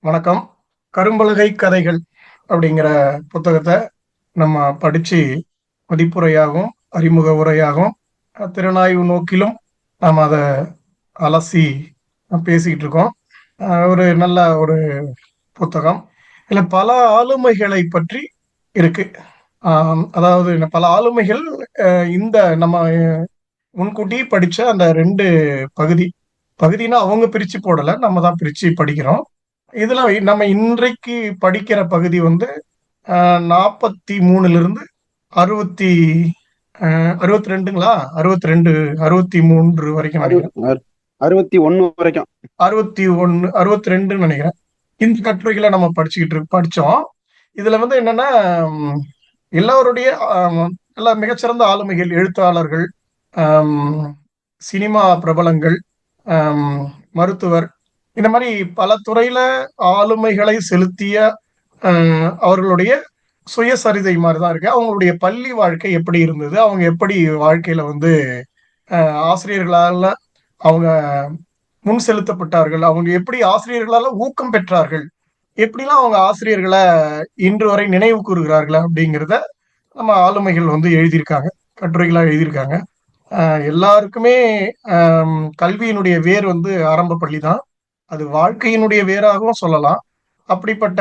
வணக்கம். கரும்பலகை கதைகள் அப்படிங்கிற புத்தகத்தை நம்ம படிச்சு மதிப்புரையாகவும் அறிமுக உரையாகவும் திறனாய்வு நோக்கிலும் நாம் அதை அலசி பேசிக்கிட்டு இருக்கோம். ஒரு நல்ல ஒரு புத்தகம். இதில் பல ஆளுமைகளை பற்றி இருக்கு. அதாவது பல ஆளுமைகள் இந்த நம்ம முன்கூட்டி படிச்ச அந்த ரெண்டு பகுதி பகுதினா அவங்க பிரிச்சு போடல, நம்ம தான் பிரிச்சு படிக்கிறோம். இதுல நம்ம இன்றைக்கு படிக்கிற பகுதி வந்து 43லிருந்து 60 62ங்களா 62 63 வரைக்கும் நினைக்கிறேன். 61 வரைக்கும் 61 62ன்னு நினைக்கிறேன். இந்த கட்டுரைகளை நம்ம படிச்சோம். இதுல வந்து என்னன்னா, எல்லாருடைய எல்லா மிகச்சிறந்த ஆளுமைகள், எழுத்தாளர்கள், சினிமா பிரபலங்கள், மருத்துவர், இந்த மாதிரி பல துறையில ஆளுமைகளை செலுத்திய அவர்களுடைய சுயசரிதை மாதிரிதான் இருக்கு. அவங்களுடைய பள்ளி வாழ்க்கை எப்படி இருந்தது, அவங்க எப்படி வாழ்க்கையில வந்து ஆசிரியர்களால அவங்க முன் செலுத்தப்பட்டார்கள், அவங்க எப்படி ஆசிரியர்களால ஊக்கம் பெற்றார்கள், எப்படிலாம் அவங்க ஆசிரியர்களை இன்று வரை நினைவு கூறுகிறார்கள் அப்படிங்கிறத நம்ம ஆளுமைகள் வந்து எழுதியிருக்காங்க, கட்டுரைகளா எழுதியிருக்காங்க. எல்லாருக்குமே கல்வியினுடைய வேர் வந்து ஆரம்ப பள்ளி தான், அது வாழ்க்கையினுடைய வேறாகவும் சொல்லலாம். அப்படிப்பட்ட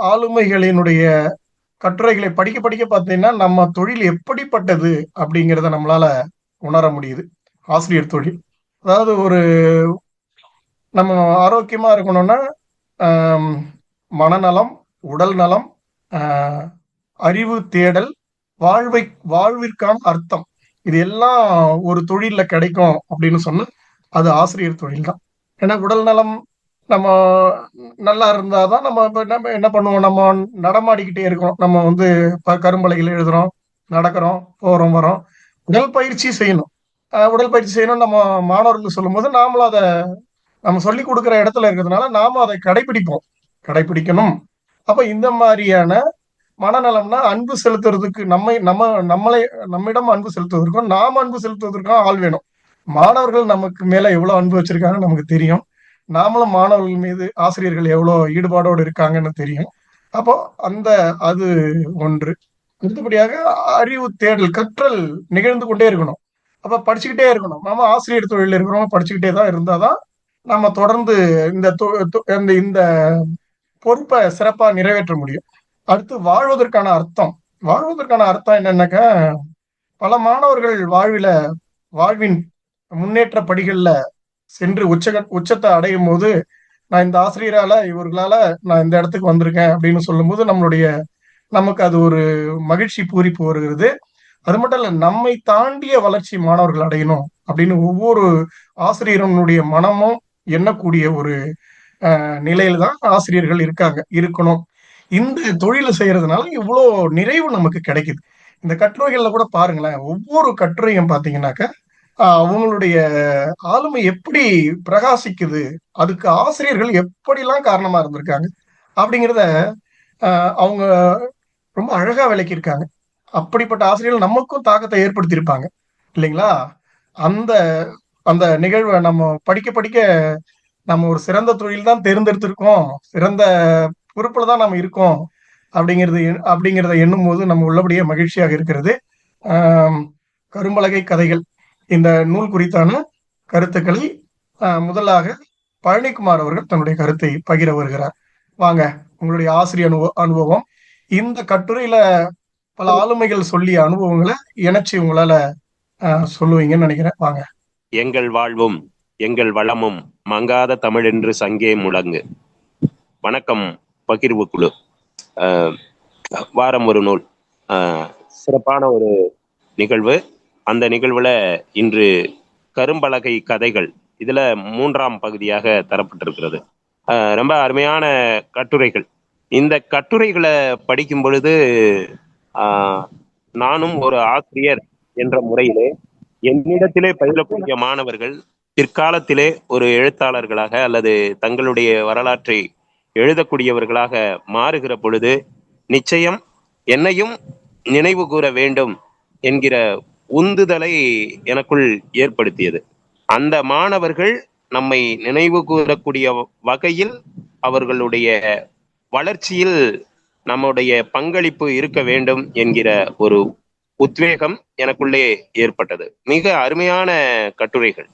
ஆளுமைகளினுடைய கட்டுரைகளை படிக்க படிக்க பார்த்தீங்கன்னா நம்ம தொழில் எப்படிப்பட்டது அப்படிங்கிறத நம்மளால உணர முடியுது. ஆசிரியர் தொழில், அதாவது ஒரு நம்ம ஆரோக்கியமா இருக்கணும்னா மனநலம், உடல் நலம், அறிவு தேடல், வாழ்விற்கான அர்த்தம், இது எல்லாம் ஒரு தொழில்ல கிடைக்கும் அப்படின்னு சொன்னா அது ஆசிரியர் தொழில் தான். ஏன்னா உடல் நலம் நம்ம நல்லா இருந்தாதான் நம்ம என்ன பண்ணுவோம், நம்ம நடமாடிக்கிட்டே இருக்கோம், நம்ம வந்து கரும்பலகையில் எழுதுறோம், நடக்கிறோம், போறோம், வரோம். உடற்பயிற்சி செய்யணும். உடற்பயிற்சி செய்யணும் நம்ம மாணவர்களுக்கு சொல்லும் போது நாமளும் அதை நம்ம சொல்லி கொடுக்குற இடத்துல இருக்கிறதுனால நாம அதை கடைபிடிக்கணும். அப்ப இந்த மாதிரியான மனநலம்னா அன்பு செலுத்துறதுக்கு நம்மிடம் அன்பு செலுத்துவதற்கும் நாம் அன்பு செலுத்துவதற்கும் ஆள் வேணும். மாணவர்கள் நமக்கு மேல எவ்வளவு அன்பு வச்சிருக்காங்கன்னு நமக்கு தெரியும். நாமளும் மாணவர்கள் மீது ஆசிரியர்கள் எவ்வளவு ஈடுபாடோடு இருக்காங்கன்னு தெரியும். அப்போ அது ஒன்று. அடுத்தபடியாக அறிவு தேடல், கற்றல் நிகழ்ந்து கொண்டே இருக்கணும். அப்ப படிச்சுக்கிட்டே இருக்கணும். நம்ம ஆசிரியர் தொழில் இருக்கிறவங்க படிச்சுக்கிட்டே தான் இருந்தாதான் நம்ம தொடர்ந்து இந்த பொறுப்பை சிறப்பா நிறைவேற்ற முடியும். அடுத்து வாழ்வதற்கான அர்த்தம் என்னன்னாக்க, பல மாணவர்கள் வாழ்வின் முன்னேற்ற படிகள்ல சென்று உச்சத்தை அடையும் போது, நான் இந்த ஆசிரியரால இவர்களால நான் இந்த இடத்துக்கு வந்திருக்கேன் அப்படின்னு சொல்லும் போது நமக்கு அது ஒரு மகிழ்ச்சி பூரிப்பு வருகிறது. அது மட்டும் இல்ல, நம்மை தாண்டிய வளர்ச்சி மாணவர்கள் அடையணும் அப்படின்னு ஒவ்வொரு ஆசிரியர்களுடைய மனமும் எண்ணக்கூடிய ஒரு நிலையில தான் ஆசிரியர்கள் இருக்கணும். இந்த தொழிலை செய்யறதுனால இவ்வளோ நிறைவு நமக்கு கிடைக்குது. இந்த கட்டுரைகள்ல கூட பாருங்களேன், ஒவ்வொரு கட்டுரையும் பாத்தீங்கன்னாக்க அவங்களுடைய ஆளுமை எப்படி பிரகாசிக்குது, அதுக்கு ஆசிரியர்கள் எப்படிலாம் காரணமா இருந்திருக்காங்க அப்படிங்கிறத அவங்க ரொம்ப அழகா விளக்கியிருக்காங்க. அப்படிப்பட்ட ஆசிரியர்கள் நமக்கும் தாக்கத்தை ஏற்படுத்தியிருப்பாங்க இல்லைங்களா? அந்த அந்த நிகழ்வை நம்ம படிக்க படிக்க நம்ம ஒரு சிறந்த தொழில் தான் தேர்ந்தெடுத்திருக்கோம், சிறந்த பொறுப்புல தான் நம்ம இருக்கோம் அப்படிங்கிறத எண்ணும் போது நம்ம உள்ளபடியே மகிழ்ச்சியாக இருக்கிறது. கரும்பலகை கதைகள் இந்த நூல் குறித்தான கருத்துக்களை முதலாக பழனிக்குமார் அவர்கள் தன்னுடைய கருத்தை பகிர வருகிறார். வாங்க, உங்களுடைய ஆசிரியர் அனுபவம், இந்த கட்டுரையில பல ஆளுமைகள் சொல்லிய அனுபவங்களை இணைச்சி உங்களால சொல்லுவீங்கன்னு நினைக்கிறேன். வாங்க. எங்கள் வாழ்வும் எங்கள் வளமும் மங்காத தமிழ் என்று சங்கே முழங்கு. வணக்கம் பகிர்வு குழு. வாரம் ஒரு நூல், சிறப்பான ஒரு நிகழ்வு. அந்த நிகழ்வுல இன்று கரும்பலகை கதைகள் இதுல 3ஆம் பகுதியாக தரப்பட்டிருக்கிறது. ரொம்ப அருமையான கட்டுரைகள். இந்த கட்டுரைகளை படிக்கும் பொழுது நானும் ஒரு ஆசிரியர் என்ற முறையிலே என்னிடத்திலே பயிலக்கூடிய மாணவர்கள் பிற்காலத்திலே ஒரு எழுத்தாளர்களாக அல்லது தங்களுடைய வரலாற்றை எழுதக்கூடியவர்களாக மாறுகிற பொழுது நிச்சயம் என்னையும் நினைவு கூற வேண்டும் என்கிற உந்துதலை எனக்குள் ஏற்படுத்தியது. அந்த மாணவர்கள் நம்மை நினைவு கூறக்கூடிய வகையில் அவர்களுடைய வளர்ச்சியில் நம்முடைய பங்களிப்பு இருக்க வேண்டும் என்கிற ஒரு உத்வேகம் எனக்குள்ளே ஏற்பட்டது. மிக அருமையான கட்டுரைகள்.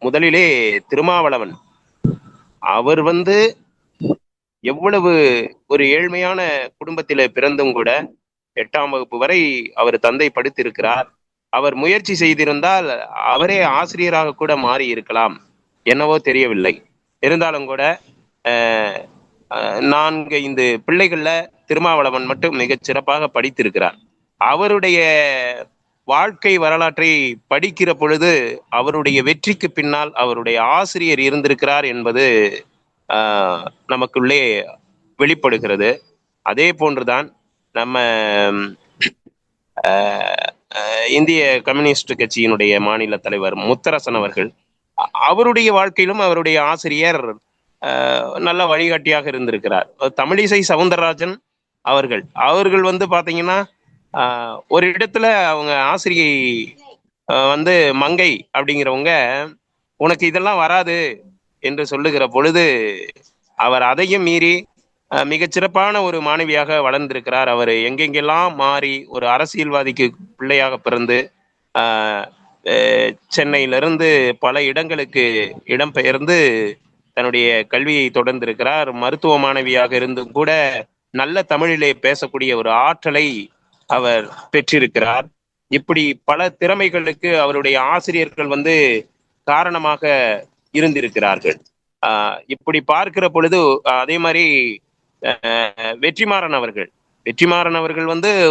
முதலிலே திருமாவளவன் அவர் எவ்வளவு ஒரு ஏழ்மையான குடும்பத்தில பிறந்தும் கூட 8ஆம் வகுப்பு வரை அவர் தந்தை படித்திருக்கிறார். அவர் முயற்சி செய்திருந்தால் அவரே ஆசிரியராக கூட மாறி இருக்கலாம், என்னவோ தெரியவில்லை. இருந்தாலும் கூட 4-5 பிள்ளைகள்ல திருமாவளவன் மட்டும் மிகச் சிறப்பாக படித்திருக்கிறார். அவருடைய வாழ்க்கை வரலாற்றை படிக்கிற பொழுது அவருடைய வெற்றிக்கு பின்னால் அவருடைய ஆசிரியர் இருந்திருக்கிறார் என்பது நமக்குள்ளே வெளிப்படுகிறது. அதே போன்றுதான் நம்ம இந்திய கம்யூனிஸ்ட் கட்சியினுடைய மாநில தலைவர் முத்தரசன் அவர்கள், அவருடைய வாழ்க்கையிலும் அவருடைய ஆசிரியர் நல்ல வழிகாட்டியாக இருந்திருக்கிறார். தமிழிசை சவுந்தரராஜன் அவர்கள் பாத்தீங்கன்னா ஒரு இடத்துல அவங்க ஆசிரியை மங்கை அப்படிங்கிறவங்க உனக்கு இதெல்லாம் வராது என்று சொல்லுகிற பொழுது அவர் அதையும் மீறி மிகச்சிறப்பான ஒரு மாணவியாக வளர்ந்திருக்கிறார். அவர் எங்கெங்கெல்லாம் மாறி ஒரு அரசியல்வாதிக்கு பிள்ளையாக பிறந்து சென்னையிலிருந்து பல இடங்களுக்கு இடம்பெயர்ந்து தன்னுடைய கல்வியை தொடர்ந்திருக்கிறார். மருத்துவ மாணவியாக இருந்தும் கூட நல்ல தமிழிலே பேசக்கூடிய ஒரு ஆற்றலை அவர் பெற்றிருக்கிறார். இப்படி பல திறமைகளுக்கு அவருடைய ஆசிரியர்கள் காரணமாக இருந்திருக்கிறார்கள். இப்படி பார்க்கிற பொழுது அதே மாதிரி வெற்றிமாறன் அவர்கள்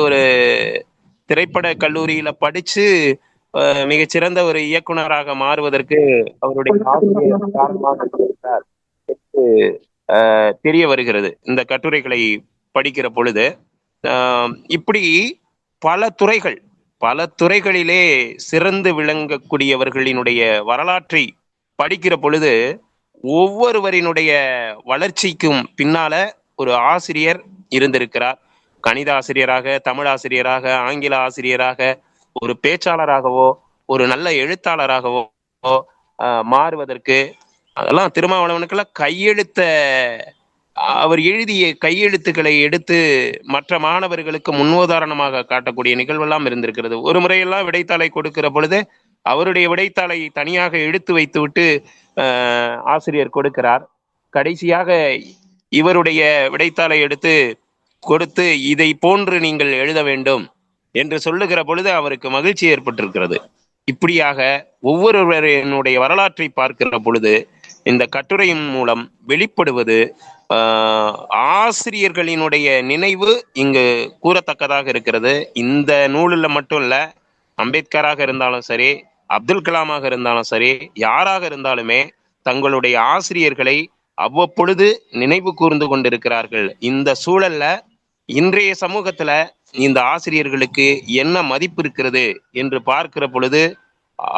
ஒரு திரைப்பட கல்லூரியில படிச்சு மிகச்சிறந்த ஒரு இயக்குனராக மாறுவதற்கு அவருடைய ஆசிரியர் காரணமாக இருக்கிறார் என்று தெரிய வருகிறது இந்த கட்டுரைகளை படிக்கிற பொழுது. இப்படி பல துறைகளிலே சிறந்து விளங்கக்கூடியவர்களினுடைய வரலாற்றை படிக்கிற பொழுது ஒவ்வொருவரினுடைய வளர்ச்சிக்கும் பின்னால ஒரு ஆசிரியர் இருந்திருக்கிறார். கணித ஆசிரியராக, தமிழ் ஆசிரியராக, ஆங்கில ஆசிரியராக, ஒரு பேச்சாளராகவோ ஒரு நல்ல எழுத்தாளராகவோ மாறுவதற்கு அதெல்லாம் திருமாவளவனுக்கெல்லாம் அவர் எழுதிய கையெழுத்துக்களை எடுத்து மற்ற மாணவர்களுக்கு முன்னுதாரணமாக காட்டக்கூடிய நிகழ்வெல்லாம் இருந்திருக்கிறது. ஒரு முறையெல்லாம் விடைத்தாளை கொடுக்கிற பொழுது அவருடைய விடைத்தாளை தனியாக எடுத்து வைத்து விட்டு ஆசிரியர் கொடுக்கிறார். கடைசியாக இவருடைய விடைத்தாளை எடுத்து கொடுத்து இதை போன்று நீங்கள் எழுத வேண்டும் என்று சொல்லுகிற பொழுது அவருக்கு மகிழ்ச்சி ஏற்பட்டிருக்கிறது. இப்படியாக ஒவ்வொருவரினுடைய வரலாற்றை பார்க்கிற பொழுது இந்த கட்டுரையின் மூலம் வெளிப்படுவது ஆசிரியர்களினுடைய நினைவு இங்கு கூறத்தக்கதாக இருக்கிறது. இந்த நூலில் மட்டும் இல்ல, அம்பேத்கராக இருந்தாலும் சரி, அப்துல் கலாமாக இருந்தாலும் சரி, யாராக இருந்தாலுமே தங்களுடைய ஆசிரியர்களை அவ்வப்பொழுது நினைவு கூர்ந்து கொண்டிருக்கிறார்கள். இந்த சூழல்ல இன்றைய சமூகத்துல இந்த ஆசிரியர்களுக்கு என்ன மதிப்பு இருக்கிறது என்று பார்க்கிற பொழுது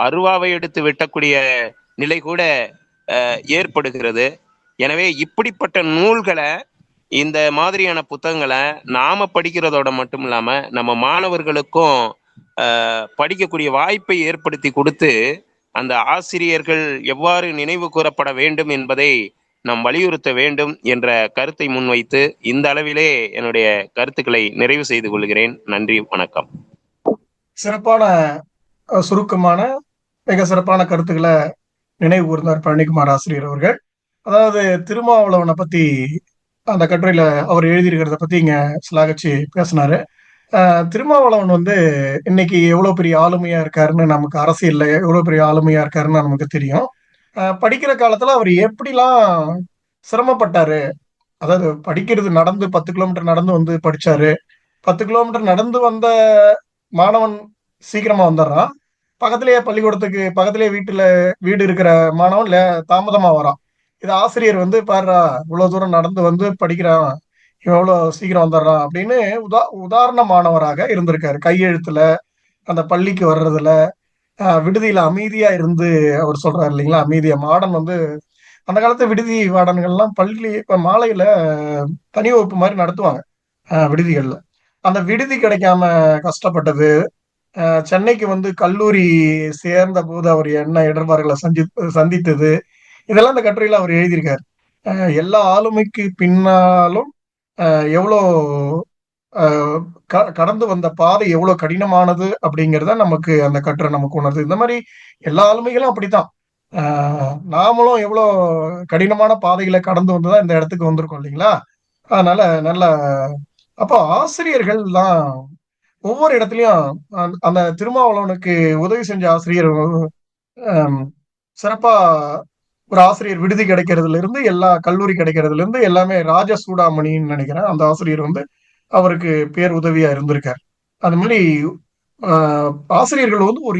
அருவாவை எடுத்து வெட்டக்கூடிய நிலை கூட ஏற்படுகிறது. எனவே இப்படிப்பட்ட நூல்களை, இந்த மாதிரியான புத்தகங்களை நாம படிக்கிறதோட மட்டும் இல்லாம நம்ம மாணவர்களுக்கும் படிக்கக்கூடிய வாய்ப்பை ஏற்படுத்தி கொடுத்து அந்த ஆசிரியர்கள் எவ்வாறு நினைவு கூறப்பட வேண்டும் என்பதை நாம் வலியுறுத்த வேண்டும் என்ற கருத்தை முன்வைத்து இந்த அளவிலே என்னுடைய கருத்துக்களை நிறைவு செய்து கொள்கிறேன். நன்றி, வணக்கம். சிறப்பான சுருக்கமான மிக சிறப்பான கருத்துக்களை நினைவு கூர்ந்தார் பழனிக்குமார் ஆசிரியர் அவர்கள். அதாவது திருமாவளவனை பத்தி அந்த கட்டுரையில அவர் எழுதியிருக்கிறத பத்தி இங்க சிலாகச்சி பேசினாரு. திருமாவளவன் இன்னைக்கு எவ்வளவு பெரிய ஆளுமையா இருக்காருன்னு, நமக்கு அரசியல்ல எவ்வளவு பெரிய ஆளுமையா இருக்காருன்னு நமக்கு தெரியும். படிக்கிற காலத்துல அவர் எப்படிலாம் சிரமப்பட்டாரு. அதாவது படிக்கிறது நடந்து 10 கிலோமீட்டர் நடந்து படிச்சாரு. 10 கிலோமீட்டர் நடந்து வந்த மாணவன் சீக்கிரமா வந்துடுறான். பக்கத்திலேயே பள்ளிக்கூடத்துக்கு பக்கத்திலேயே வீடு இருக்கிற மாணவன் தாமதமா வரான். இது ஆசிரியர் பாரு இவ்வளவு தூரம் நடந்து படிக்கிறான், இவன் எவ்வளவு சீக்கிரம் வந்துடுறான் அப்படின்னு உதாரண மாணவராக இருந்திருக்காரு. கையெழுத்துல, அந்த பள்ளிக்கு வர்றதுல, விடுதியில அமைதியா இருந்து அவர் சொல்றாரு இல்லைங்களா, அமைதியா. மாடன் அந்த காலத்து விடுதி வார்டன்கள்லாம் பள்ளி மாலையில தனி வகுப்பு மாதிரி நடத்துவாங்க விடுதிகள்ல. அந்த விடுதி கிடைக்காம கஷ்டப்பட்டது, சென்னைக்கு கல்லூரி சேர்ந்த போது அவர் என்ன இடர்பாடுகளை சந்தித்தது, இதெல்லாம் இந்த கட்டுரையில அவர் எழுதியிருக்காரு. எல்லா ஆளுமைக்கு பின்னாலும் எவ்வளோ கடந்து வந்த பாதை எவ்வளவு கடினமானது அப்படிங்கிறத நமக்கு அந்த கட்டுரை நமக்கு உணர்து. இந்த மாதிரி எல்லா ஆளுமைகளும் அப்படித்தான். நாமளும் எவ்வளோ கடினமான பாதைகளை கடந்து வந்துதான் இந்த இடத்துக்கு வந்திருக்கோம் இல்லைங்களா? அதனால நல்ல அப்போ ஆசிரியர்கள் தான் ஒவ்வொரு இடத்துலயும் அந்த திருமாவளவனுக்கு உதவி செஞ்ச ஆசிரியர் சிறப்பா ஒரு ஆசிரியர் விடுதி கிடைக்கிறதுல இருந்து எல்லா கல்லூரி கிடைக்கிறதுல இருந்து எல்லாமே ராஜ சூடாமணின்னு நினைக்கிறேன். அந்த ஆசிரியர் அவருக்கு பேர் உதவியா இருந்திருக்கார். அது மாதிரி ஆசிரியர்கள் ஒரு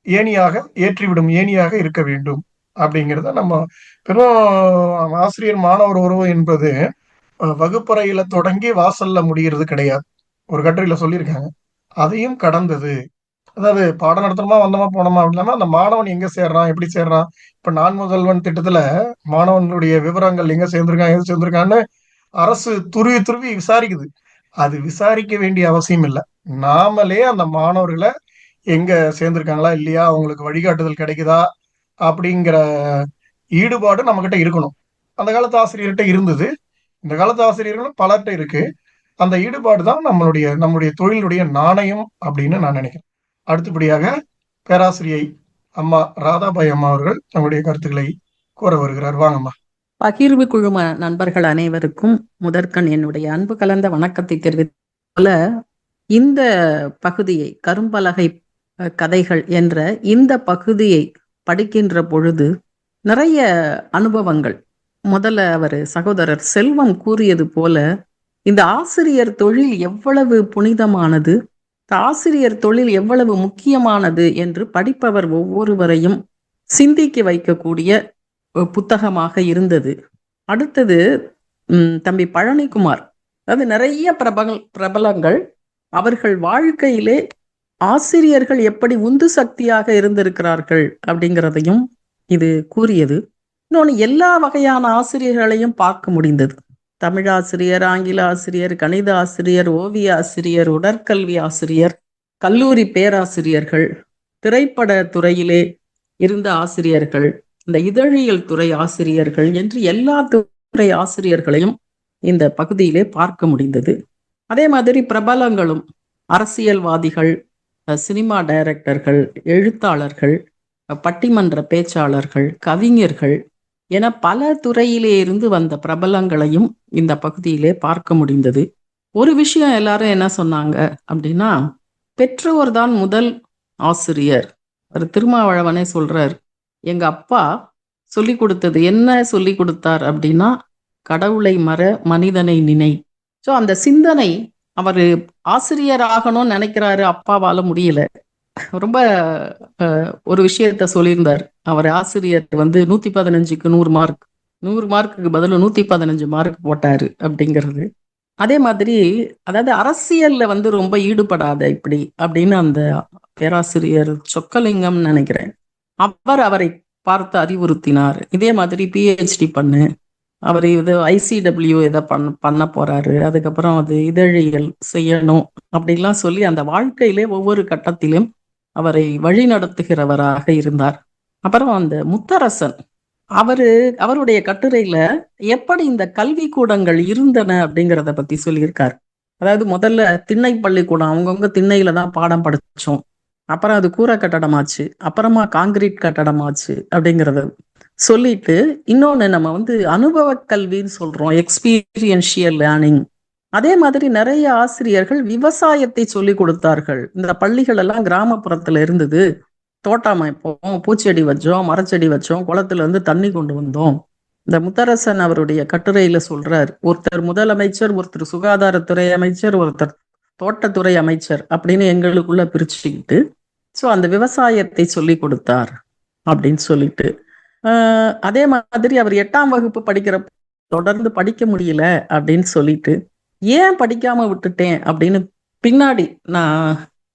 ஏணியாக ஏற்றிவிடும் ஏணியாக இருக்க வேண்டும் அப்படிங்கிறத நம்ம பெரும் ஆசிரியர் மாணவர் உறவு என்பது வகுப்பறையில தொடங்கி வாசல்ல முடிகிறது கிடையாது. ஒரு கட்டுரையில சொல்லியிருக்காங்க. அதையும் கடந்தது. அதாவது பாடம் நடத்தணுமா வந்தோமா போனோமா இல்லாம அந்த மாணவன் எங்க சேர்றான் எப்படி சேர்றான். இப்ப நான் முதல்வன் திட்டத்துல மாணவனுடைய விவரங்கள் எங்க சேர்ந்திருக்கான்னு அரசு துருவி துருவி விசாரிக்குது. அது விசாரிக்க வேண்டிய அவசியம் இல்லை. நாமளே அந்த மாணவர்களை எங்க சேர்ந்திருக்காங்களா இல்லையா, அவங்களுக்கு வழிகாட்டுதல் கிடைக்குதா அப்படிங்கிற ஈடுபாடு நம்ம கிட்ட இருக்கணும். அந்த காலத்து ஆசிரியர்கிட்ட இருந்தது, இந்த காலத்து ஆசிரியர்களும் பலர்கிட்ட இருக்கு. அந்த ஈடுபாடு தான் நம்மளுடைய தொழிலுடைய நாணயம் அப்படின்னு நான் நினைக்கிறேன். அடுத்தபடியாக பேராசிரியை அம்மா ராதாபாய் அம்மா அவர்கள் நம்முடைய கருத்துக்களை கூற வருகிறார். வாங்கம்மா. பகிர்வு குழும நண்பர்கள் அனைவருக்கும் முதற்கண் என்னுடைய அன்பு கலந்த வணக்கத்தை தெரிவித்துள்ள இந்த பகுதியை கரும்பலகை கதைகள் என்ற இந்த பகுதியை படிக்கின்ற பொழுது நிறைய அனுபவங்கள். முதல்ல அவர் சகோதரர் செல்வம் கூறியது போல இந்த ஆசிரியர் தொழில் எவ்வளவு புனிதமானது, ஆசிரியர் தொழில் எவ்வளவு முக்கியமானது என்று படிப்பவர் ஒவ்வொருவரையும் சிந்திக்க வைக்கக்கூடிய புத்தகமாக இருந்தது. அடுத்தது தம்பி பழனிக்குமார், அதாவது நிறைய பிரபலங்கள் அவர்கள் வாழ்க்கையிலே ஆசிரியர்கள் எப்படி உந்து சக்தியாக இருந்திருக்கிறார்கள் அப்படிங்கிறதையும் இது கூறியது. இன்னொன்று, எல்லா வகையான ஆசிரியர்களையும் பார்க்க முடிந்தது. தமிழாசிரியர், ஆங்கில ஆசிரியர், கணித ஆசிரியர், ஓவிய ஆசிரியர், உடற்கல்வி ஆசிரியர், கல்லூரி பேராசிரியர்கள், திரைப்பட துறையிலே இருந்த ஆசிரியர்கள், இந்த இதழியல் துறை ஆசிரியர்கள் என்று எல்லா துறை ஆசிரியர்களையும் இந்த பகுதியிலே பார்க்க முடிந்தது. அதே மாதிரி பிரபலங்களும், அரசியல்வாதிகள், சினிமா டைரக்டர்கள், எழுத்தாளர்கள், பட்டிமன்ற பேச்சாளர்கள், கவிஞர்கள் என பல துறையிலே இருந்து வந்த பிரபலங்களையும் இந்த பகுதியிலே பார்க்க முடிந்தது. ஒரு விஷயம் எல்லாரும் என்ன சொன்னாங்க அப்படின்னா, பெற்றோர் தான் முதல் ஆசிரியர். ஒரு திருமாவளவனே சொல்றார், எங்க அப்பா சொல்லி கொடுத்தது என்ன சொல்லி கொடுத்தார் அப்படின்னா, கடவுளை மற மனிதனை நினை. ஸோ அந்த சிந்தனை, அவர் ஆசிரியர் ஆகணும்னு நினைக்கிறாரு, அப்பாவால முடியல. ரொம்ப ஒரு விஷயத்த சொல்லியிருந்தார். அவர் ஆசிரியர் 115க்கு 100 மார்க், 100 மார்க்குக்கு பதில் 115 மார்க் போட்டாரு அப்படிங்கிறது. அதே மாதிரி அதாவது அரசியல்ல ரொம்ப ஈடுபடாத இப்படி அப்படின்னு அந்த பேராசிரியர் சொக்கலிங்கம் நினைக்கிறேன், அவரை பார்த்து அறிவுறுத்தினார். இதே மாதிரி பிஹெச்டி பண்ணு, அவர் இது ICW இதை பண்ண போறாரு, அதுக்கப்புறம் அது இதழியல் செய்யணும் அப்படின்லாம் சொல்லி அந்த வாழ்க்கையிலே ஒவ்வொரு கட்டத்திலும் அவரை வழி நடத்துகிறவராக இருந்தார். அப்புறம் அந்த முத்தரசன், அவருடைய கட்டுரையில எப்படி இந்த கல்வி கூடங்கள் இருந்தன அப்படிங்கிறத பத்தி சொல்லியிருக்கார். அதாவது முதல்ல திண்ணை பள்ளிக்கூடம், அவங்கவுங்க திண்ணையில தான் பாடம் படிச்சோம், அப்புறம் அது கூரை கட்டடமாச்சு, அப்புறமா காங்கிரீட் கட்டடமாச்சு அப்படிங்கிறத சொல்லிட்டு, இன்னொன்னு நம்ம அனுபவ கல்வின்னு சொல்றோம், எக்ஸ்பீரியன்ஷியல் லேர்னிங். அதே மாதிரி நிறைய ஆசிரியர்கள் விவசாயத்தை சொல்லி கொடுத்தார்கள். இந்த பள்ளிகள் எல்லாம் கிராமப்புறத்துல இருந்தது, தோட்டம் அமைப்போம், பூச்செடி வச்சோம், மரச்செடி வச்சோம், குளத்துல இருந்து தண்ணி கொண்டு வந்தோம். இந்த முத்தரசன் அவருடைய கட்டுரையில சொல்றார், ஒருத்தர் முதலமைச்சர், ஒருத்தர் சுகாதாரத்துறை அமைச்சர், ஒருத்தர் தோட்டத்துறை அமைச்சர் அப்படின்னு எங்களுக்குள்ள பிரிச்சுக்கிட்டு ஸோ அந்த விவசாயத்தை சொல்லி கொடுத்தார் அப்படின்னு சொல்லிட்டு, அதே மாதிரி அவர் 8ஆம் வகுப்பு படிக்கிற தொடர்ந்து படிக்க முடியல அப்படின்னு சொல்லிட்டு, ஏன் படிக்காம விட்டுட்டேன் அப்படின்னு பின்னாடி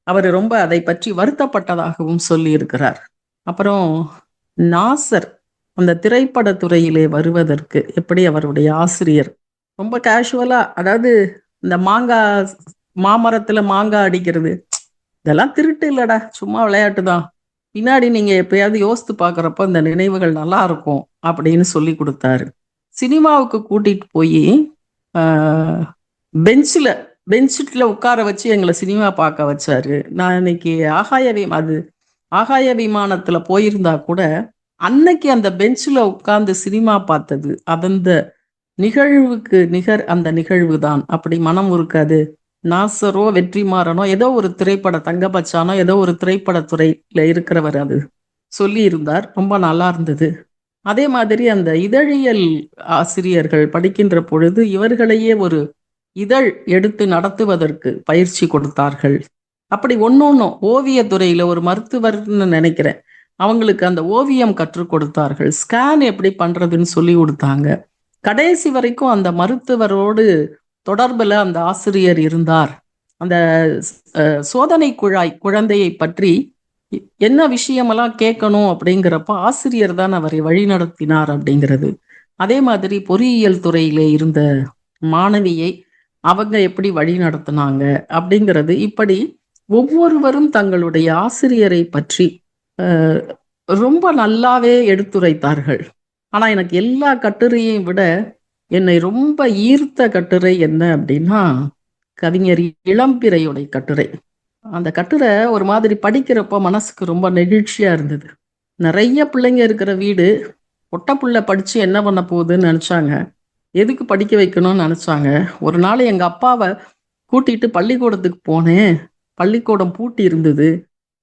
அவர் ரொம்ப அதை பற்றி வருத்தப்பட்டதாகவும் சொல்லி இருக்கிறார். அப்புறம் நாசர் அந்த திரைப்பட துறையிலே வருவதற்கு எப்படி அவருடைய ஆசிரியர் ரொம்ப கேஷுவலா, அதாவது இந்த மாமரத்துல மாங்காய் அடிக்கிறது இதெல்லாம் திருட்டு இல்லடா, சும்மா விளையாட்டு தான், பின்னாடி நீங்க எப்பயாவது யோசித்து பாக்குறப்ப இந்த நினைவுகள் நல்லா இருக்கும் அப்படின்னு சொல்லி கொடுத்தாரு. சினிமாவுக்கு கூட்டிட்டு போய் பெஞ்சில் உட்கார வச்சு எங்களை சினிமா பார்க்க வச்சாரு. நான் இன்னைக்கு ஆகாய விமானத்துல போயிருந்தா கூட அன்னைக்கு அந்த பெஞ்சில் உட்கார்ந்து சினிமா பார்த்தது அந்த நிகழ்வுக்கு நிகர் அந்த நிகழ்வு தான். அப்படி மனம் இருக்காது. நாசரோ வெற்றிமாறனோ ஏதோ ஒரு திரைப்பட தங்கபச்சானோ ஏதோ ஒரு திரைப்பட துறையில இருக்கிறவர் அது சொல்லி இருந்தார். ரொம்ப நல்லா இருந்தது. அதே மாதிரி அந்த இதழியல் ஆசிரியர்கள் படிக்கின்ற பொழுது இவர்களையே ஒரு இதழ் எடுத்து நடத்துவதற்கு பயிற்சி கொடுத்தார்கள். அப்படி ஒன்னொன்னும் ஓவியத்துறையில ஒரு மருத்துவர்னு நினைக்கிறேன், அவங்களுக்கு அந்த ஓவியம் கற்றுக் கொடுத்தார்கள். ஸ்கேன் எப்படி பண்றதுன்னு சொல்லி கொடுத்தாங்க. கடைசி வரைக்கும் அந்த மருத்துவரோடு தொடர்புல அந்த ஆசிரியர் இருந்தார். அந்த சோதனை குழந்தையை பற்றி என்ன விஷயமெல்லாம் கேட்கணும் அப்படிங்கிறப்ப ஆசிரியர் தான் அவரை வழிநடத்தினார் அப்படிங்கிறது. அதே மாதிரி பொறியியல் துறையிலே இருந்த மாணவியை அவங்க எப்படி வழி நடத்தினாங்க அப்படிங்கிறது. இப்படி ஒவ்வொருவரும் தங்களுடைய ஆசிரியரை பற்றி ரொம்ப நல்லாவே எடுத்துரைத்தார்கள். ஆனா எனக்கு எல்லா கட்டுரையையும் விட என்னை ரொம்ப ஈர்த்த கட்டுரை என்ன அப்படின்னா கவிஞர் இளம்பிறையுடைய கட்டுரை. அந்த கட்டுரை ஒரு மாதிரி படிக்கிறப்ப மனசுக்கு ரொம்ப நெகிழ்ச்சியா இருந்தது. நிறைய பிள்ளைங்க இருக்கிற வீடு, பொட்ட புள்ள படிச்சு என்ன பண்ண போகுதுன்னு நினைச்சாங்க, எதுக்கு படிக்க வைக்கணும்னு நினைச்சாங்க. ஒரு நாள் எங்க அப்பாவை கூட்டிட்டு பள்ளிக்கூடத்துக்கு போனேன். பள்ளிக்கூடம் பூட்டி இருந்தது.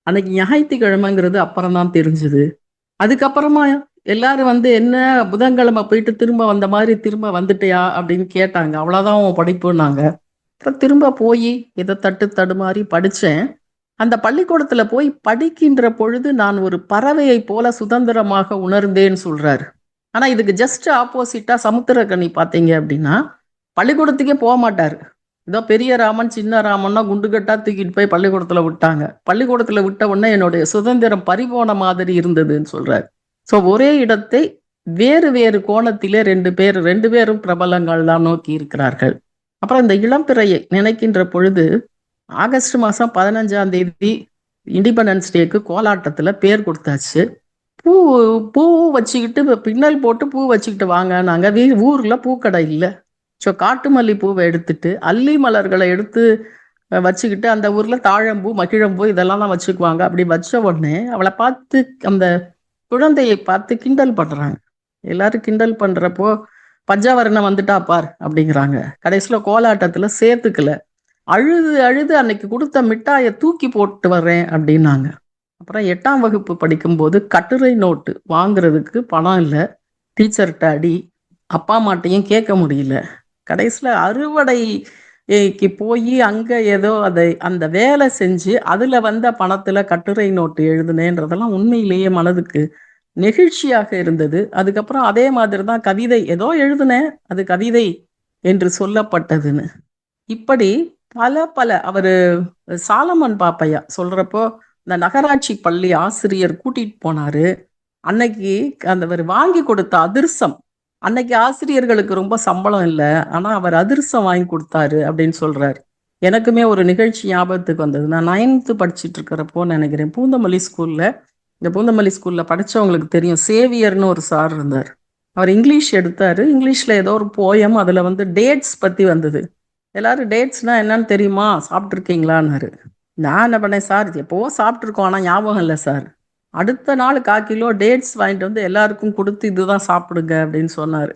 அன்னைக்கு ஞாயிற்றுக்கிழமைங்கிறது அப்புறம் தான் தெரிஞ்சுது. அதுக்கப்புறமா எல்லாரும் என்ன புதன்கிழமை போயிட்டு திரும்ப வந்த மாதிரி திரும்ப வந்துட்டியா அப்படின்னு கேட்டாங்க. அவ்வளவுதான் உன் படிப்புன்னாங்க. அப்புறம் திரும்ப போய் இதை தடுமாறி படிச்சேன். அந்த பள்ளிக்கூடத்துல போய் படிக்கின்ற பொழுது நான் ஒரு பறவையை போல சுதந்திரமாக உணர்ந்தேன்னு சொல்றாரு. ஆனா இதுக்கு ஜஸ்ட் ஆப்போசிட்டா சமுத்திரக்கனி பார்த்தீங்க அப்படின்னா பள்ளிக்கூடத்துக்கே போக மாட்டாரு. ஏதோ பெரிய ராமன் சின்ன ராமன்னா குண்டுகட்டா தூக்கிட்டு போய் பள்ளிக்கூடத்துல விட்டாங்க. பள்ளிக்கூடத்துல விட்ட உடனே என்னுடைய சுதந்திரம் பறிபோன மாதிரி இருந்ததுன்னு சொல்றாரு. ஸோ ஒரே இடத்தை வேறு வேறு கோணத்திலே ரெண்டு பேரும் பிரபலங்கள் தான் நோக்கி இருக்கிறார்கள். அப்புறம் இந்த இளம்பிறையை நினைக்கின்ற பொழுது ஆகஸ்ட் மாதம் 15ஆம் தேதி இண்டிபெண்டன்ஸ் டேக்கு கோலாட்டத்துல பேர் கொடுத்தாச்சு. பூ வச்சுக்கிட்டு பின்னல் போட்டு பூ வச்சுக்கிட்டு வாங்க. நாங்க ஊர்ல பூக்கடை இல்லை. ஸோ காட்டு மல்லி பூவை எடுத்துட்டு அல்லி மலர்களை எடுத்து வச்சுக்கிட்டு அந்த ஊர்ல தாழம்பூ மகிழம்பூ இதெல்லாம் தான் வச்சுக்குவாங்க. அப்படி வச்ச உடனே அவளை பார்த்து அந்த குழந்தையை பார்த்து கிண்டல் பண்றாங்க. எல்லாரும் கிண்டல் பண்றப்போ பஞ்சாவரணம் வந்துட்டா பார் அப்படிங்கிறாங்க. கடைசியில கோலாட்டத்துல சேர்த்துக்கல. அழுது அன்னைக்கு கொடுத்த மிட்டாயை தூக்கி போட்டு வர்றேன் அப்படின்னாங்க. அப்புறம் 8ஆம் வகுப்பு படிக்கும்போது கட்டுரை நோட்டு வாங்குறதுக்கு பணம் இல்லை. டீச்சர்கிட்ட அடி, அப்பா அம்மாட்டையும் கேட்க முடியல. கடைசியில அறுவடைக்கு போய் அங்க ஏதோ அந்த வேலை செஞ்சு அதுல வந்த பணத்துல கட்டுரை நோட்டு எழுதுனேன்றதெல்லாம் உண்மையிலேயே மனதுக்கு நெகிழ்ச்சியாக இருந்தது. அதுக்கப்புறம் அதே மாதிரி தான் கவிதை ஏதோ எழுதுனேன், அது கவிதை என்று சொல்லப்பட்டதுன்னு. இப்படி பல அவரு சாலமன் பாப்பையா சொல்றப்போ இந்த நகராட்சி பள்ளி ஆசிரியர் கூட்டிட்டு போனாரு. அன்னைக்கு அந்த வாங்கி கொடுத்த அதிர்சம், அன்னைக்கு ஆசிரியர்களுக்கு ரொம்ப சம்பளம் இல்லை, ஆனா அவர் அதிர்சம் வாங்கி கொடுத்தாரு அப்படின்னு சொல்றாரு. எனக்குமே ஒரு நிகழ்ச்சி ஞாபகத்துக்கு வந்தது. நான் 9th படிச்சுட்டு இருக்கிறப்போ நினைக்கிறேன், பூந்தமல்லி ஸ்கூல்ல படிச்சவங்களுக்கு தெரியும், சேவியர்னு ஒரு சார் இருந்தார். அவர் இங்கிலீஷ் எடுத்தாரு. இங்கிலீஷ்ல ஏதோ ஒரு போயம், அதுல டேட்ஸ் பத்தி வந்தது. எல்லாரும் டேட்ஸ்னா என்னன்னு தெரியுமா, சாப்பிட்ருக்கீங்களான்னாரு. நான் என்ன பண்ணேன், சார் எப்போவோ சாப்பிட்ருக்கோம் ஆனா ஞாபகம் இல்லை சார். அடுத்த நாள் 1/4 கிலோ டேட்ஸ் வாங்கிட்டு எல்லாருக்கும் கொடுத்து இதுதான் சாப்பிடுங்க அப்படின்னு சொன்னார்.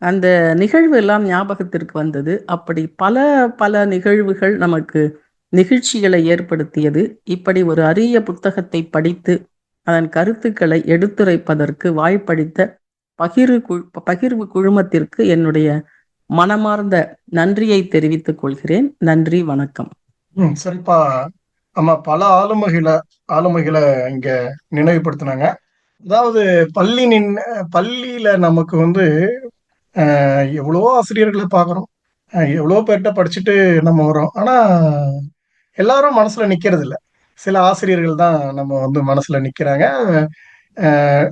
அந்த நிகழ்வு எல்லாம் ஞாபகத்திற்கு வந்தது. அப்படி பல நிகழ்வுகள் நமக்கு நிகழ்ச்சிகளை ஏற்படுத்தியது. இப்படி ஒரு அரிய புத்தகத்தை படித்து அதன் கருத்துக்களை எடுத்துரைப்பதற்கு வாய்ப்பளித்த பகிர்வு குழுமத்திற்கு என்னுடைய மனமார்ந்த நன்றியை தெரிவித்துக் கொள்கிறேன். நன்றி, வணக்கம். சரிப்பா. ஆமா, பல ஆளுமைகளை இங்க நினைவுபடுத்தினாங்க. அதாவது பள்ளியில நமக்கு எவ்வளவோ ஆசிரியர்களை பார்க்குறோம், எவ்வளோ பேர்கிட்ட படிச்சுட்டு நம்ம வரோம். ஆனா எல்லாரும் மனசுல நிக்கிறது இல்லை. சில ஆசிரியர்கள் தான் நம்ம மனசுல நிக்கிறாங்க.